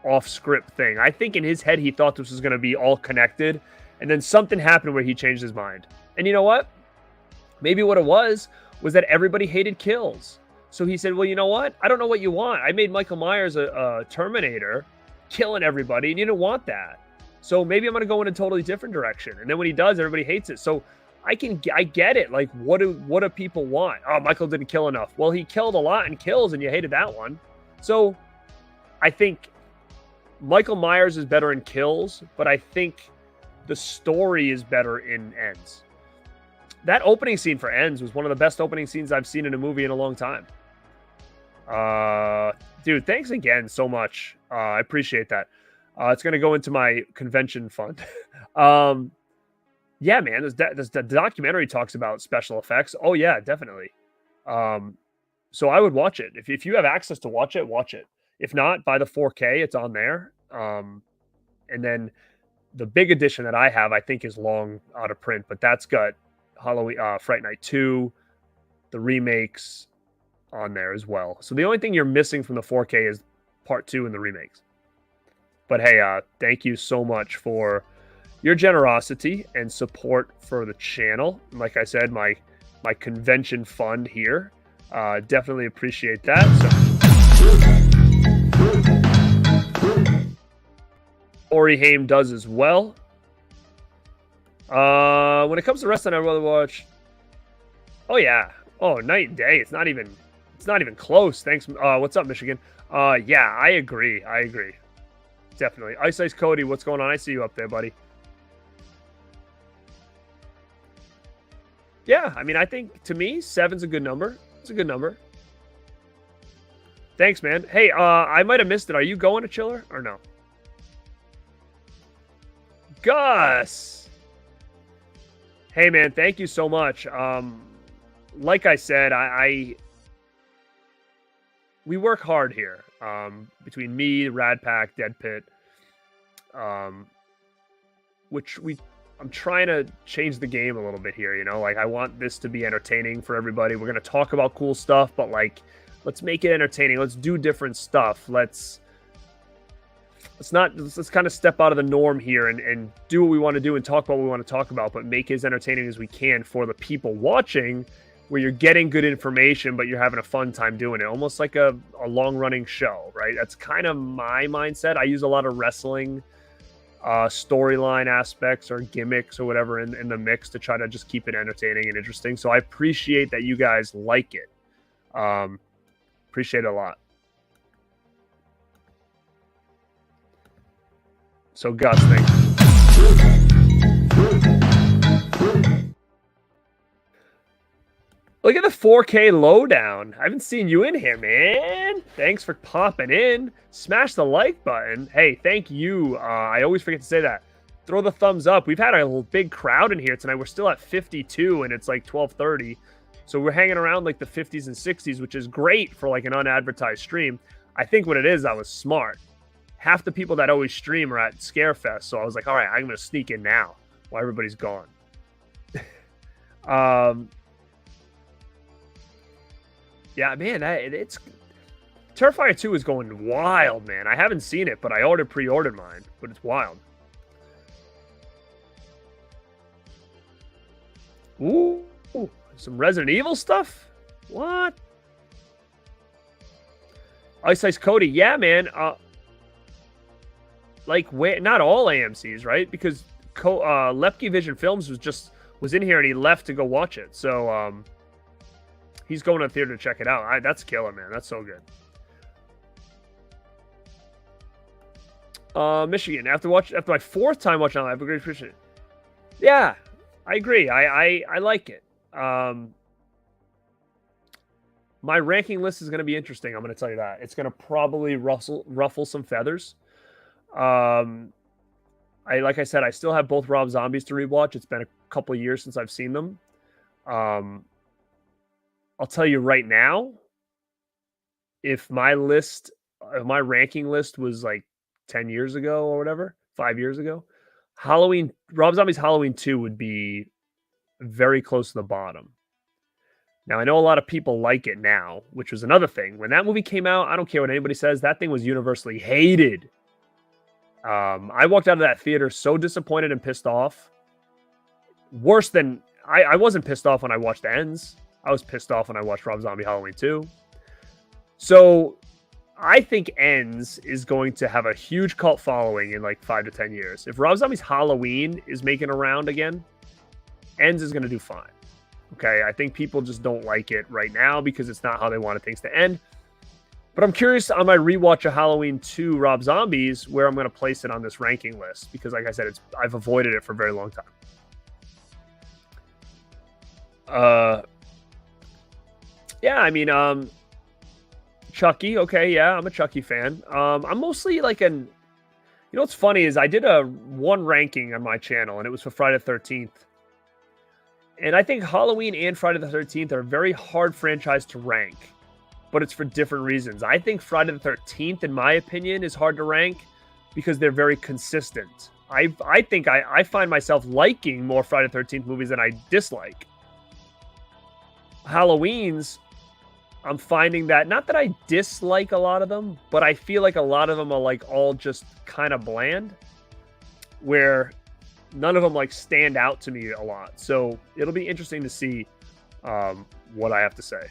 off-script thing. I think in his head he thought this was going to be all connected, and then something happened where he changed his mind. And you know what? Maybe what it was that everybody hated kills. So he said, well, you know what? I don't know what you want. I made Michael Myers a Terminator, killing everybody, and you didn't want that. So maybe I'm going to go in a totally different direction. And then when he does, everybody hates it. So I get it. Like, what do people want? Oh, Michael didn't kill enough. Well, he killed a lot in Kills, and you hated that one. So I think Michael Myers is better in Kills, but I think the story is better in Ends. That opening scene for Ends was one of the best opening scenes I've seen in a movie in a long time. Dude, thanks again so much. I appreciate that. It's going to go into my convention fund. Yeah, man, the documentary talks about special effects. Oh, yeah, definitely. So I would watch it. If you have access to watch it, watch it. If not, buy the 4K. It's on there. And then the big edition that I have, I think, is long out of print, but that's got Halloween, Fright Night 2, the remakes on there as well. So the only thing you're missing from the 4K is part 2 and the remakes. But hey, thank you so much for your generosity and support for the channel. Like I said, my convention fund here. Definitely appreciate that. Ori Haim does as well. When it comes to wrestling, I'd rather watch. Oh yeah, Oh, night and day. It's not even close. Thanks. What's up, Michigan? Yeah, I agree. Definitely. Ice Cody, what's going on? I see you up there, buddy. Yeah, I mean, I think to me, 7's a good number. It's a good number. Thanks, man. Hey, I might have missed it. Are you going to Chiller or no? Gus! Hey, man, thank you so much. Like I said, we work hard here. Between me, Rad Pack, Dead Pit, I'm trying to change the game a little bit here, you know? Like, I want this to be entertaining for everybody. We're going to talk about cool stuff, but, like, let's make it entertaining. Let's do different stuff. Let's kind of step out of the norm here and do what we want to do and talk about what we want to talk about, but make it as entertaining as we can for the people watching, where you're getting good information, but you're having a fun time doing it. Almost like a long-running show, right? That's kind of my mindset. I use a lot of wrestling storyline aspects or gimmicks or whatever in the mix to try to just keep it entertaining and interesting. So I appreciate that you guys like it. Appreciate it a lot. So Gus, thank you. Look at the 4K lowdown. I haven't seen you in here, man. Thanks for popping in. Smash the like button. Hey, thank you. I always forget to say that. Throw the thumbs up. We've had a big crowd in here tonight. We're still at 52 and it's like 12:30. So we're hanging around like the 50s and 60s, which is great for like an unadvertised stream. I think what it is, I was smart. Half the people that always stream are at Scarefest. So I was like, all right, I'm going to sneak in now while everybody's gone. Yeah, man, it's Terrifier 2 is going wild, man. I haven't seen it, but I pre-ordered mine, but it's wild. Ooh, some Resident Evil stuff? What? Ice Cody, yeah, man. Like, not all AMCs, right? Because Lepke Vision Films was in here and he left to go watch it. So, he's going to the theater to check it out. That's killer, man. That's so good. Michigan, after my fourth time watching live, I agree with it. Yeah, I agree. I like it. My ranking list is going to be interesting. I'm going to tell you that. It's going to probably ruffle some feathers. Like I said, I still have both Rob Zombies to rewatch. It's been a couple of years since I've seen them. I'll tell you right now, if my ranking list was like 10 years ago or whatever, 5 years ago, Rob Zombie's Halloween 2 would be very close to the bottom. Now, I know a lot of people like it now, which was another thing. When that movie came out, I don't care what anybody says, that thing was universally hated. I walked out of that theater so disappointed and pissed off. Worse than... I wasn't pissed off when I watched Ends. I was pissed off when I watched Rob Zombie Halloween 2. So, I think Ends is going to have a huge cult following in like 5 to 10 years. If Rob Zombie's Halloween is making a round again, Ends is going to do fine. Okay, I think people just don't like it right now because it's not how they wanted things to end. But I'm curious on my rewatch of Halloween 2 Rob Zombies where I'm going to place it on this ranking list because, like I said, I've avoided it for a very long time. Yeah, I mean, Chucky. Okay, yeah, I'm a Chucky fan. I'm mostly like you know what's funny is I did one ranking on my channel and it was for Friday the 13th. And I think Halloween and Friday the 13th are a very hard franchise to rank, but it's for different reasons. I think Friday the 13th, in my opinion, is hard to rank because they're very consistent. I think I find myself liking more Friday the 13th movies than I dislike. Halloween's, I'm finding that, not that I dislike a lot of them, but I feel like a lot of them are like all just kind of bland, where none of them like stand out to me a lot. So it'll be interesting to see what I have to say.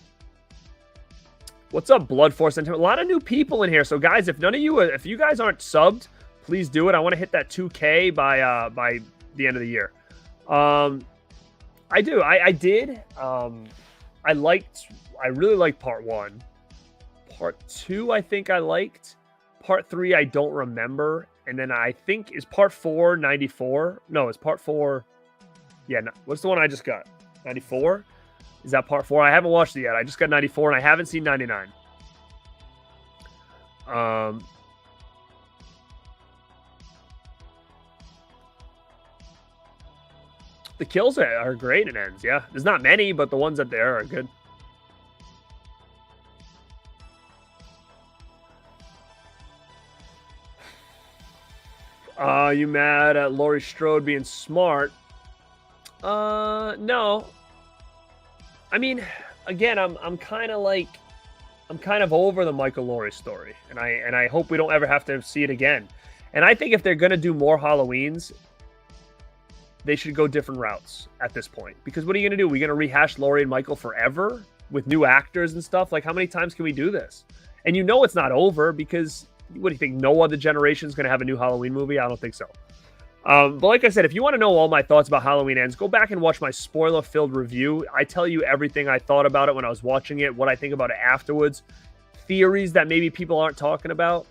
What's up, Blood Force? And a lot of new people in here. So guys, if you guys aren't subbed, please do it. I want to hit that 2K by the end of the year. I did. I really liked part 1. Part 2, I think I liked. Part 3, I don't remember. And then I think, is part 4 94? No, it's part 4. Yeah, no, what's the one I just got? 94? Is that part 4? I haven't watched it yet. I just got 94, and I haven't seen 99. The kills are great in Ends, yeah. There's not many, but the ones that there are good. You mad at Laurie Strode being smart? No. I mean, again, I'm kind of over the Michael Laurie story, and I hope we don't ever have to see it again. And I think if they're gonna do more Halloweens, they should go different routes at this point. Because what are you gonna do? Are we gonna rehash Laurie and Michael forever with new actors and stuff? Like, how many times can we do this? And you know it's not over, because what do you think? No other generation is gonna have a new Halloween movie? I don't think so. But like I said, if you want to know all my thoughts about Halloween Ends, go back and watch my spoiler-filled review. I tell you everything I thought about it when I was watching it, what I think about it afterwards, theories that maybe people aren't talking about,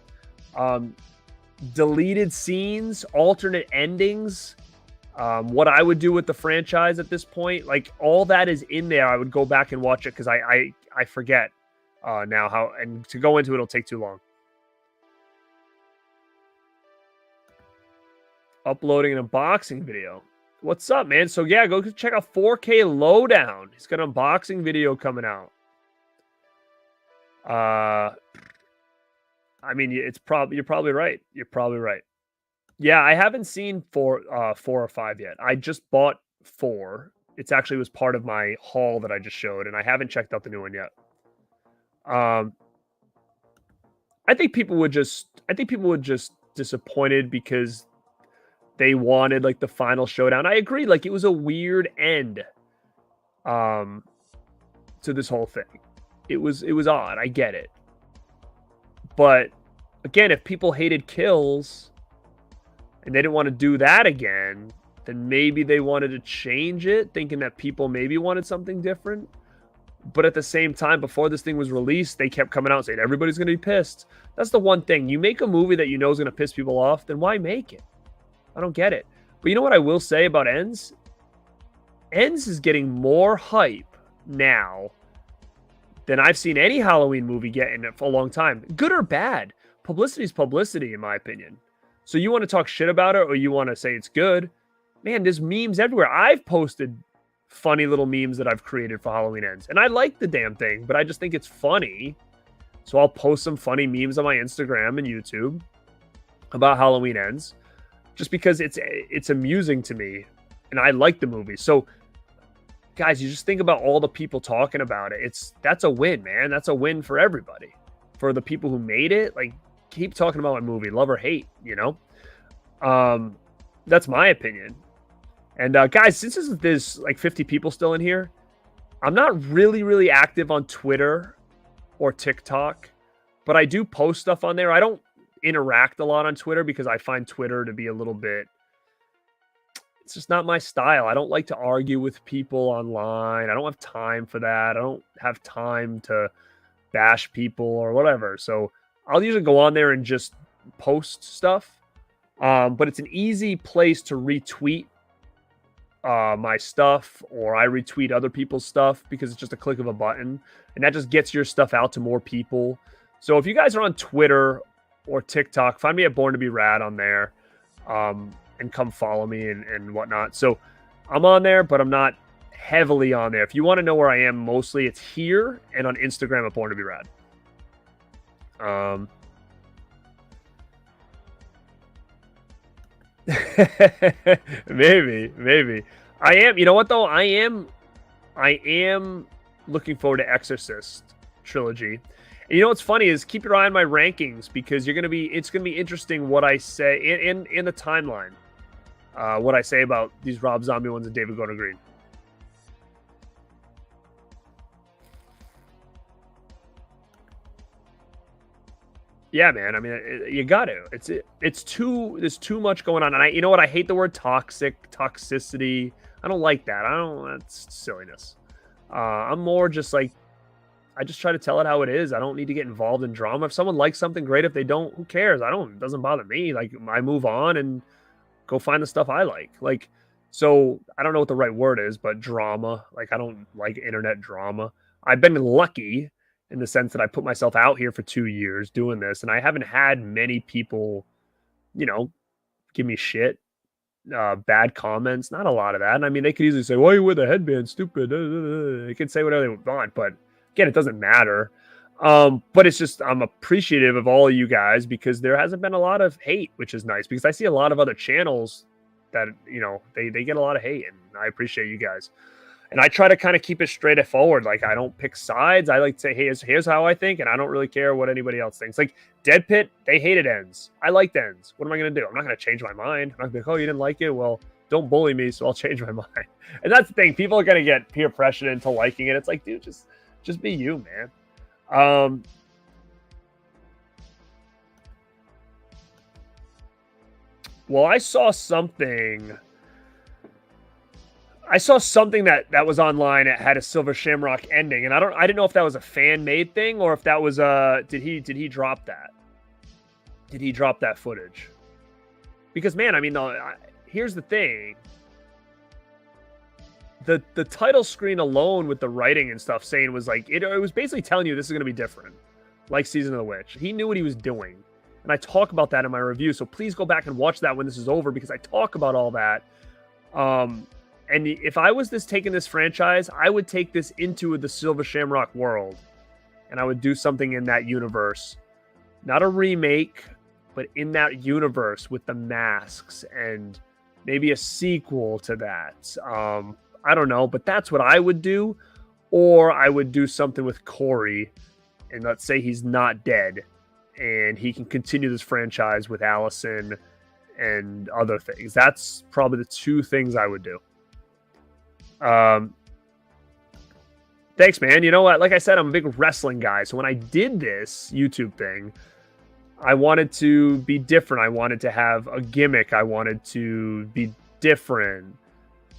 deleted scenes, alternate endings, what I would do with the franchise at this point. Like, all that is in there. I would go back and watch it because I forget now how, and to go into it will take too long. Uploading an unboxing video. What's up, man? So yeah, go check out 4K Lowdown. He's got an unboxing video coming out. I mean, you're probably right. You're probably right. Yeah, I haven't seen 4 or 5 yet. I just bought 4. It's actually was part of my haul that I just showed, and I haven't checked out the new one yet. I think people were just disappointed because they wanted like the final showdown. I agree. Like, it was a weird end to this whole thing. It was odd. I get it. But again, if people hated kills and they didn't want to do that again, then maybe they wanted to change it, thinking that people maybe wanted something different. But at the same time, before this thing was released, they kept coming out and saying everybody's going to be pissed. That's the one thing. You make a movie that you know is going to piss people off, then why make it? I don't get it. But you know what I will say about Ends? Ends is getting more hype now than I've seen any Halloween movie get in for a long time. Good or bad. Publicity is publicity, in my opinion. So you want to talk shit about it, or you want to say it's good? Man, there's memes everywhere. I've posted funny little memes that I've created for Halloween Ends. And I like the damn thing, but I just think it's funny. So I'll post some funny memes on my Instagram and YouTube about Halloween Ends, just because it's amusing to me, and I like the movie. So, guys, you just think about all the people talking about it. That's a win, man. That's a win for everybody. For the people who made it, like, keep talking about my movie, love or hate, you know? That's my opinion. And guys, since there's like 50 people still in here, I'm not really active on Twitter or TikTok, but I do post stuff on there. I don't interact a lot on Twitter because I find Twitter to be a little bit, it's just not my style. I don't like to argue with people online. I don't have time for that. I don't have time to bash people or whatever. So I'll usually go on there and just post stuff. But it's an easy place to retweet my stuff, or I retweet other people's stuff because it's just a click of a button, and that just gets your stuff out to more people. So if you guys are on Twitter or TikTok, find me at Born to Be Rad on there, and come follow me and whatnot. So I'm on there, but I'm not heavily on there. If you want to know where I am, mostly it's here and on Instagram at Born to Be Rad. maybe I am. You know what though? I am looking forward to Exorcist trilogy. And you know what's funny is keep your eye on my rankings, because it's gonna be interesting what I say in the timeline. What I say about these Rob Zombie ones and David Gordon Green. Yeah, man. I mean, you got to. There's too much going on, and you know what? I hate the word toxicity. I don't like that. That's silliness. I'm more just like, I just try to tell it how it is. I don't need to get involved in drama. If someone likes something, great. If they don't, who cares? It doesn't bother me. Like, I move on and go find the stuff I like. Like, so I don't know what the right word is, but drama. Like, I don't like internet drama. I've been lucky in the sense that I put myself out here for 2 years doing this, and I haven't had many people, you know, give me shit, bad comments. Not a lot of that. And I mean, they could easily say, "Why you wear the headband? Stupid." They can say whatever they want, but again, it doesn't matter. But it's just I'm appreciative of all of you guys because there hasn't been a lot of hate, which is nice because I see a lot of other channels that they get a lot of hate, and I appreciate you guys. And I try to kind of keep it straightforward. Like, I don't pick sides. I like to say, hey, here's how I think, and I don't really care what anybody else thinks. Like, Dead Pit, they hated ends. I liked ends. What am I going to do? I'm not going to change my mind. I'm not going to be like, oh, you didn't like it? Well, don't bully me, so I'll change my mind. And that's the thing. People are going to get peer pressured into liking it. It's like, dude, just be you, man. Well, I saw something that was online. It had a Silver Shamrock ending, and I didn't know if that was a fan made thing or if that was did he drop that? Did he drop that footage? Because, man, I mean, here's the thing. The title screen alone with the writing and stuff saying was like it was basically telling you this is going to be different, like Season of the Witch. He knew what he was doing, and I talk about that in my review. So please go back and watch that when this is over because I talk about all that. And if I was taking this franchise, I would take this into the Silver Shamrock world, and I would do something in that universe, not a remake, but in that universe with the masks and maybe a sequel to that. I don't know, but that's what I would do. Or I would do something with Corey, and let's say he's not dead, and he can continue this franchise with Allison and other things. That's probably the two things I would do. Thanks, man. You know what? Like I said, I'm a big wrestling guy. So when I did this YouTube thing, I wanted to be different. I wanted to have a gimmick. I wanted to be different.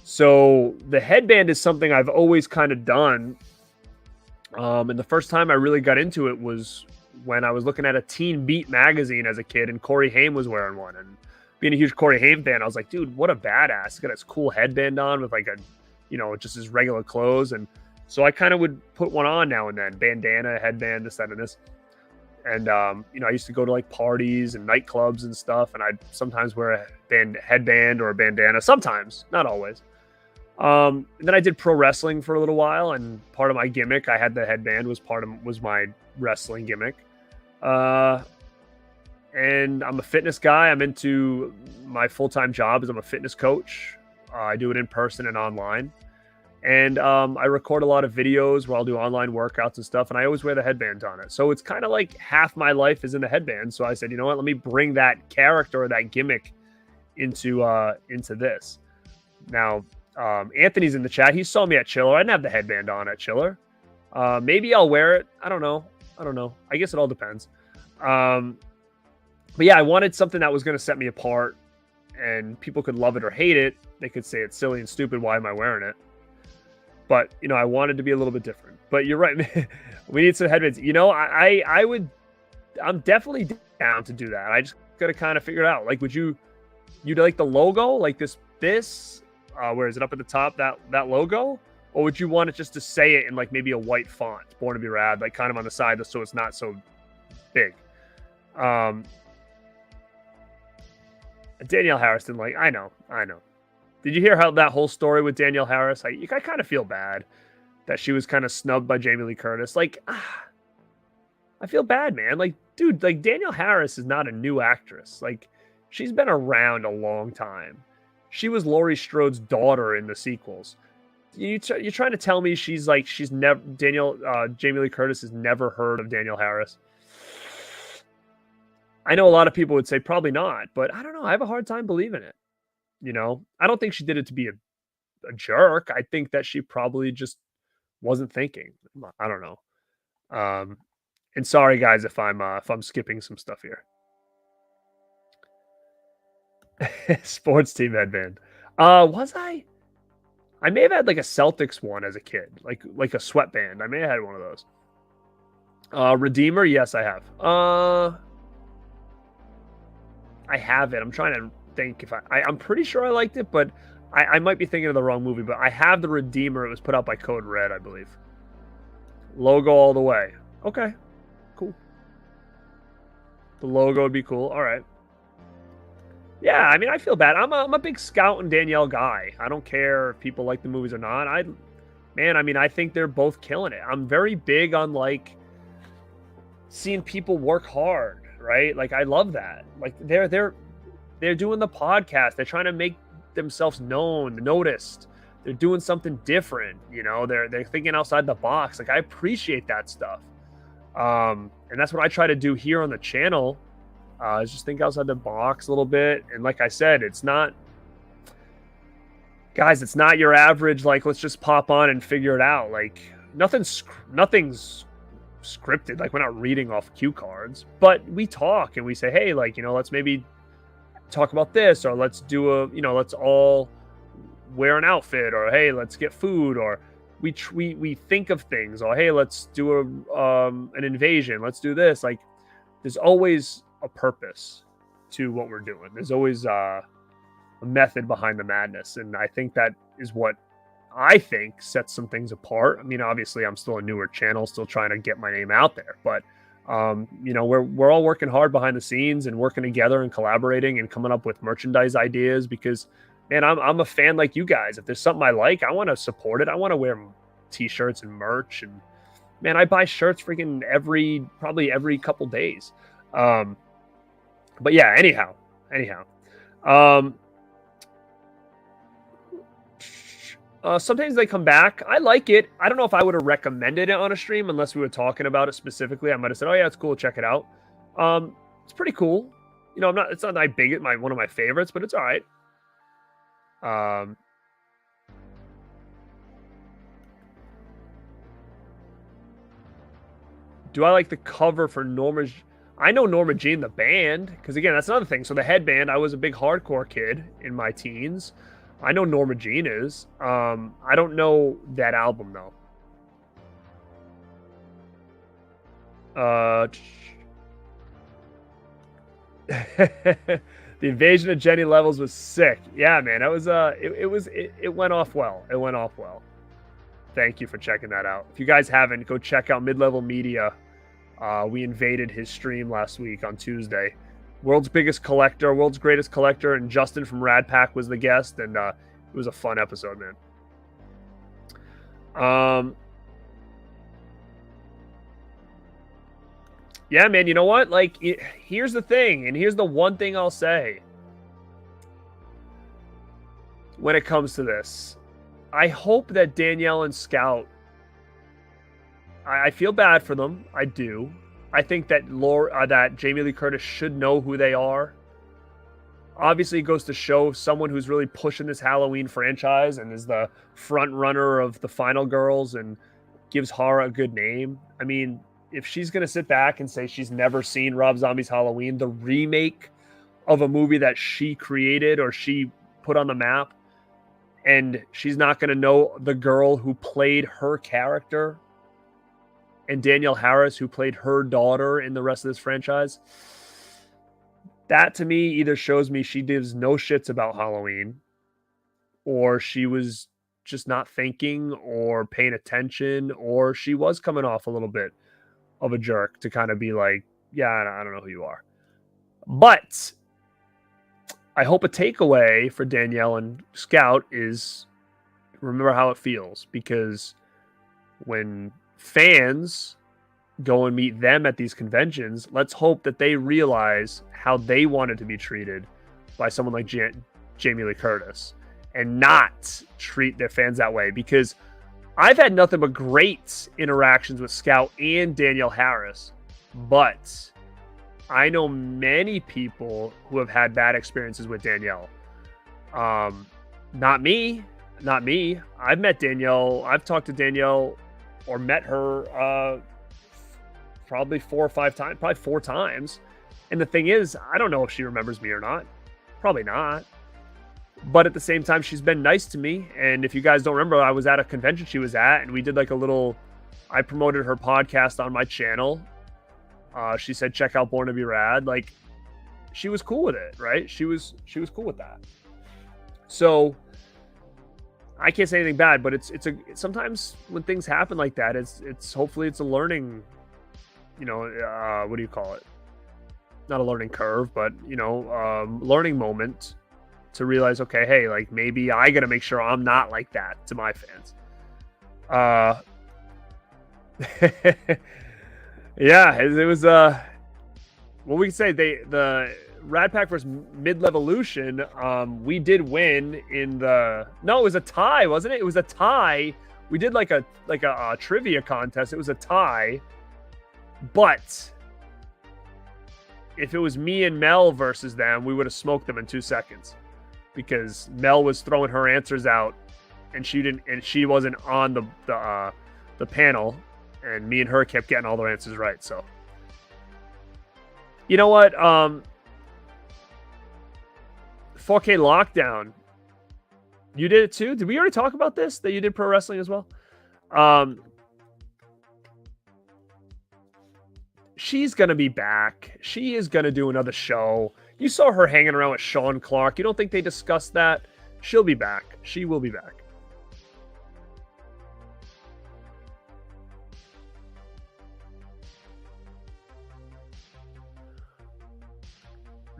So the headband is something I've always kind of done. And the first time I really got into it was when I was looking at a Teen Beat magazine as a kid, and Corey Haim was wearing one. And being a huge Corey Haim fan, I was like, dude, what a badass. He's got his cool headband on with like just his regular clothes. And so I kind of would put one on now and then, bandana, headband, this, that, and this. And, I used to go to like parties and nightclubs and stuff. And I'd sometimes wear a headband or a bandana, sometimes, not always. And then I did pro wrestling for a little while. And part of my gimmick, I had the headband was my wrestling gimmick. And I'm a fitness guy. I'm into my full-time job as I'm a fitness coach. I do it in person and online. And I record a lot of videos where I'll do online workouts and stuff. And I always wear the headband on it. So it's kind of like half my life is in the headband. So I said, you know what? Let me bring that character or that gimmick into this. Now, Anthony's in the chat. He saw me at Chiller. I didn't have the headband on at Chiller. Maybe I'll wear it. I don't know. I guess it all depends. But yeah, I wanted something that was going to set me apart, and people could love it or hate it. They could say it's silly and stupid. Why am I wearing it? But, I wanted to be a little bit different. But you're right, man. We need some headbands. I'm definitely down to do that. I just got to kind of figure it out. Like, you'd like the logo, like this, where is it up at the top, that logo? Or would you want it just to say it in like maybe a white font, Born to Be Rad, like kind of on the side so it's not so big? Danielle Harris didn't like, I know. Did you hear how that whole story with Danielle Harris? I kind of feel bad that she was kind of snubbed by Jamie Lee Curtis. Like, I feel bad, man. Like, dude, like Danielle Harris is not a new actress. Like, she's been around a long time. She was Laurie Strode's daughter in the sequels. You're trying to tell me she's never Jamie Lee Curtis has never heard of Danielle Harris? I know a lot of people would say probably not, but I don't know. I have a hard time believing it. I don't think she did it to be a jerk. I think that she probably just wasn't thinking. I don't know. And sorry guys if I'm skipping some stuff here. Sports team headband. Was I? I may have had like a Celtics one as a kid, like a sweatband. I may have had one of those. Redeemer, yes, I have. I have it. I'm trying to think if I'm pretty sure I liked it, but I might be thinking of the wrong movie. But I have the Redeemer. It was put out by Code Red, I believe. Logo all the way. Okay, cool. The logo would be cool. All right. Yeah, I mean, I feel bad. I'm a big Scout and Danielle guy. I don't care if people like the movies or not. I mean, I think they're both killing it. I'm very big on like seeing people work hard, right? Like I love that. Like they're doing the podcast. They're trying to make themselves known, noticed. They're doing something different, you know. They're thinking outside the box. Like I appreciate that stuff. And that's what I try to do here on the channel. Is just think outside the box a little bit. And like I said, it's not, guys, it's not your average, like, let's just pop on and figure it out. Like nothing's scripted. Like we're not reading off cue cards, but we talk and we say, hey, like, you know, let's maybe talk about this, or let's do a, you know, let's all wear an outfit, or hey, let's get food, or we think of things, or hey, let's do an invasion, let's do this. Like there's always a purpose to what we're doing. There's always a method behind the madness, and I think that is what I think sets some things apart. I mean, obviously I'm still a newer channel, still trying to get my name out there, but you know, we're all working hard behind the scenes and working together and collaborating and coming up with merchandise ideas, because man, I'm a fan like you guys. If there's something I like, I want to support it. I want to wear t-shirts and merch, and man, I buy shirts freaking probably every couple days. But yeah, anyhow. Sometimes they come back. I like it. I don't know if I would have recommended it on a stream unless we were talking about it specifically. I might have said, oh yeah, it's cool, check it out. It's pretty cool. You know, it's not that big, one of my favorites, but it's all right. Do I like the cover for Norma? I know Norma Jean, the band, because again, that's another thing. So the headband, I was a big hardcore kid in my teens. I know Norma Jean is. I don't know that album though. The invasion of Jenny Levels was sick. Yeah, man, that was it went off well. It went off well. Thank you for checking that out. If you guys haven't, go check out Mid-Level Media. We invaded his stream last week on Tuesday. World's biggest collector, world's greatest collector, and Justin from Rad Pack was the guest, and it was a fun episode, man. Yeah, man, you know what? Like, here's the thing, and here's the one thing I'll say when it comes to this. I hope that Danielle and Scout, I feel bad for them. I do. I think that that Jamie Lee Curtis should know who they are. Obviously, it goes to show someone who's really pushing this Halloween franchise and is the front runner of the Final Girls and gives horror a good name. I mean, if she's going to sit back and say she's never seen Rob Zombie's Halloween, the remake of a movie that she created or she put on the map, and she's not going to know the girl who played her character and Danielle Harris, who played her daughter in the rest of this franchise, that to me either shows me she gives no shits about Halloween, or she was just not thinking or paying attention, or she was coming off a little bit of a jerk to kind of be like, yeah, I don't know who you are. But I hope a takeaway for Danielle and Scout is remember how it feels, because when fans go and meet them at these conventions, let's hope that they realize how they wanted to be treated by someone like Jamie Lee Curtis and not treat their fans that way, because I've had nothing but great interactions with Scout and Danielle Harris, but I know many people who have had bad experiences with Danielle. Not me. I've met Danielle. I've talked to Danielle or met her probably 4 or 5 times, probably 4 times. And the thing is, I don't know if she remembers me or not. Probably not. But at the same time, she's been nice to me. And if you guys don't remember, I was at a convention she was at, and we did like a little, I promoted her podcast on my channel. She said, check out Born to Be Rad. Like, she was cool with it, right? She was cool with that. So I can't say anything bad, but it's sometimes when things happen like that, it's hopefully it's a learning, you know, what do you call it? Not a learning curve, but, you know, learning moment to realize, okay, hey, like maybe I got to make sure I'm not like that to my fans. Yeah, it was, what we can say, the Rad Pack versus Mid-Levolution, we did win in the, no, it was a tie, wasn't it? It was a tie. We did like a trivia contest. It was a tie, but if it was me and Mel versus them, we would have smoked them in 2 seconds, because Mel was throwing her answers out, and she wasn't on the panel, and me and her kept getting all their answers right. So, you know what? 4K Lockdown, you did it too? Did we already talk about this? That you did pro wrestling as well? She's gonna be back. She is gonna do another show. You saw her hanging around with Sean Clark. You don't think they discussed that? She'll be back. She will be back.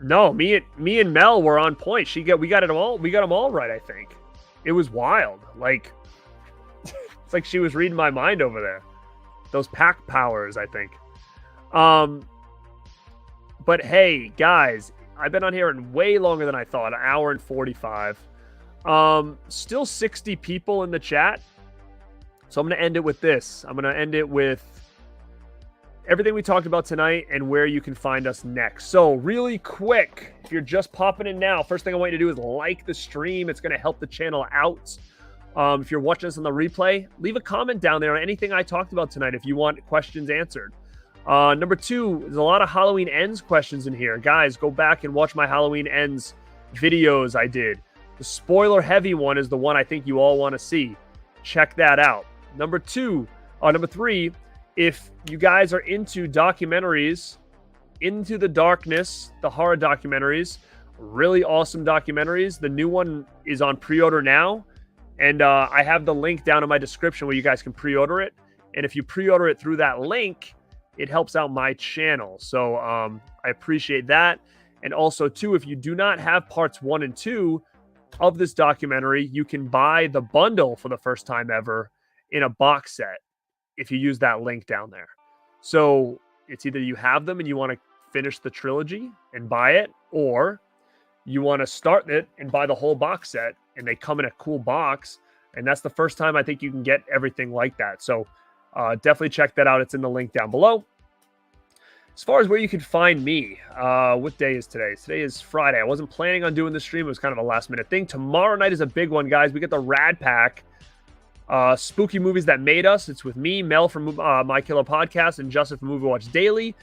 No, me and Mel were on point. We got them all right, I think. It was wild. Like, it's like she was reading my mind over there. Those pack powers, I think. But hey, guys, I've been on here in way longer than I thought, 1 hour and 45. Still 60 people in the chat. So I'm going to end it with this. I'm going to end it with everything we talked about tonight and where you can find us next. So really quick, if you're just popping in now, first thing I want you to do is like the stream. It's going to help the channel out. If you're watching this on the replay, leave a comment down there on anything I talked about tonight if you want questions answered. Number 2, there's a lot of Halloween Ends questions in here. Guys, go back and watch my Halloween Ends videos I did. The spoiler heavy one is the one I think you all want to see. Check that out. Number 3, if you guys are into documentaries, Into the Darkness, the horror documentaries, really awesome documentaries. The new one is on pre-order now, and I have the link down in my description where you guys can pre-order it. And if you pre-order it through that link, it helps out my channel. So I appreciate that. And also, too, if you do not have parts 1 and 2 of this documentary, you can buy the bundle for the first time ever in a box set if you use that link down there. So it's either you have them and you want to finish the trilogy and buy it, or you want to start it and buy the whole box set, and they come in a cool box. And that's the first time I think you can get everything like that. So definitely check that out. It's in the link down below. As far as where you can find me, what day is today? Today is Friday. I wasn't planning on doing the stream. It was kind of a last minute thing. Tomorrow night is a big one, guys. We get the Rad Pack, Spooky Movies That Made Us. It's with me, Mel from My Killer Podcast, and Justin from Movie Watch Daily.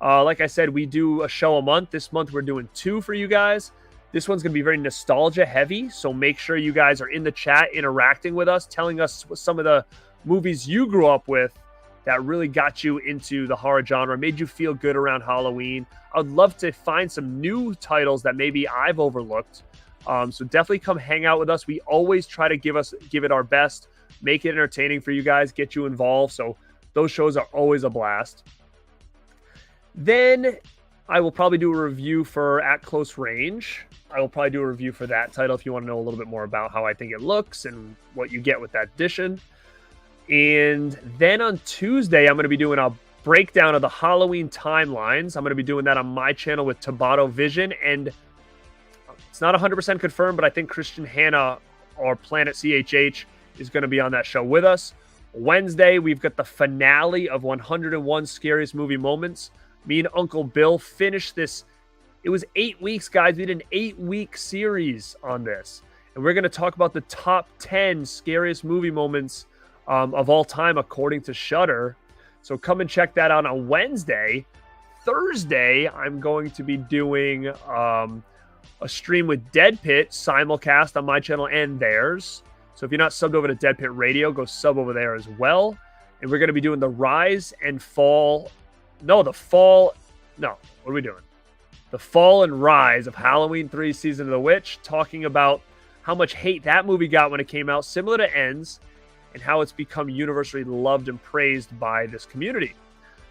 Like I said, we do a show a month. This month we're doing 2 for you guys. This one's going to be very nostalgia heavy, so make sure you guys are in the chat interacting with us, telling us some of the movies you grew up with that really got you into the horror genre, made you feel good around Halloween. I would love to find some new titles that maybe I've overlooked. So definitely come hang out with us. We always try to give it our best, make it entertaining for you guys, get you involved. So those shows are always a blast. Then I will probably do a review for At Close Range. I will probably do a review for that title if you want to know a little bit more about how I think it looks and what you get with that edition. And then on Tuesday, I'm going to be doing a breakdown of the Halloween timelines. I'm going to be doing that on my channel with Tabata Vision. And it's not 100% confirmed, but I think Christian Hanna or Planet CHH is going to be on that show with us. Wednesday, we've got the finale of 101 Scariest Movie Moments. Me and Uncle Bill finished this. It was 8 weeks, guys. We did an 8-week series on this. And we're going to talk about the top 10 scariest movie moments of all time, according to Shudder. So come and check that out on Wednesday. Thursday, I'm going to be doing a stream with Dead Pit simulcast on my channel and theirs. So if you're not subbed over to Dead Pit Radio, go sub over there as well. And we're going to be doing the rise and fall. No, the fall. No, what are we doing? The fall and rise of Halloween 3 Season of the Witch, talking about how much hate that movie got when it came out, similar to Ends, and how it's become universally loved and praised by this community.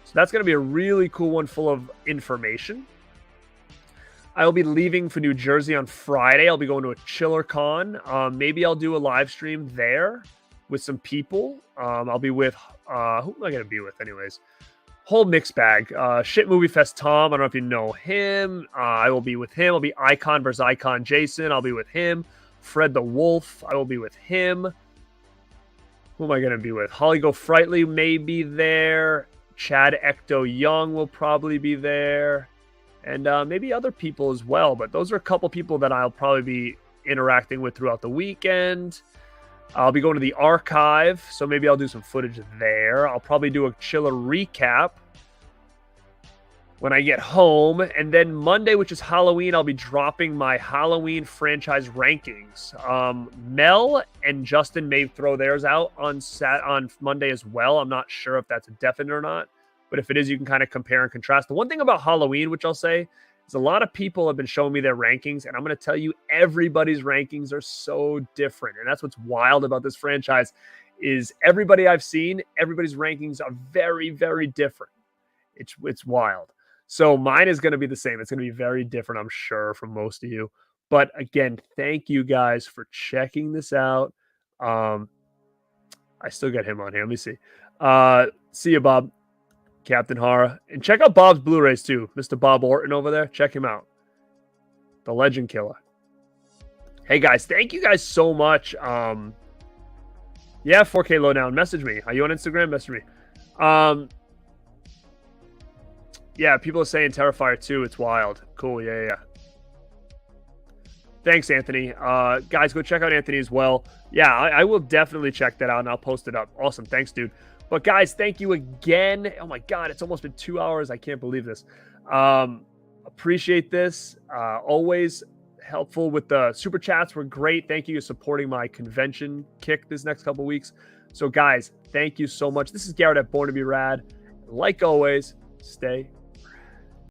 So that's going to be a really cool one full of information. I will be leaving for New Jersey on Friday. I'll be going to a Chiller Con. Maybe I'll do a live stream there with some people. I'll be with, who am I going to be with anyways? Whole mixed bag. Shit Movie Fest Tom. I don't know if you know him. I will be with him. I'll be Icon versus Icon Jason. I'll be with him. Fred the Wolf. I will be with him. Who am I going to be with? Holly Go Frightly may be there. Chad Ecto Young will probably be there. And maybe other people as well. But those are a couple people that I'll probably be interacting with throughout the weekend. I'll be going to the archive, so maybe I'll do some footage there. I'll probably do a Chiller recap when I get home. And then Monday, which is Halloween, I'll be dropping my Halloween franchise rankings. Mel and Justin may throw theirs out on Monday as well. I'm not sure if that's a definite or not. But if it is, you can kind of compare and contrast. The one thing about Halloween, which I'll say, is a lot of people have been showing me their rankings, and I'm going to tell you, everybody's rankings are so different. And that's what's wild about this franchise, is everybody I've seen, everybody's rankings are very, very different. It's wild. So mine is going to be the same. It's going to be very different, I'm sure, from most of you. But again, thank you guys for checking this out. I still got him on here. Let me see. See you, Bob. Captain Hara. And check out Bob's Blu-rays too. Mr. Bob Orton over there. Check him out. The Legend Killer. Hey guys, thank you guys so much. Yeah, 4K Lowdown. Message me. Are you on Instagram? Message me. Yeah, people are saying Terrifier 2. It's wild. Cool. Yeah. Thanks, Anthony. Guys, go check out Anthony as well. Yeah, I will definitely check that out, and I'll post it up. Awesome. Thanks, dude. But guys, thank you again. Oh my God, it's almost been 2 hours. I can't believe this. Appreciate this. Always helpful with the super chats. Were great. Thank you for supporting my convention kick this next couple weeks. So guys, thank you so much. This is Garrett at Born to Be Rad. Like always, stay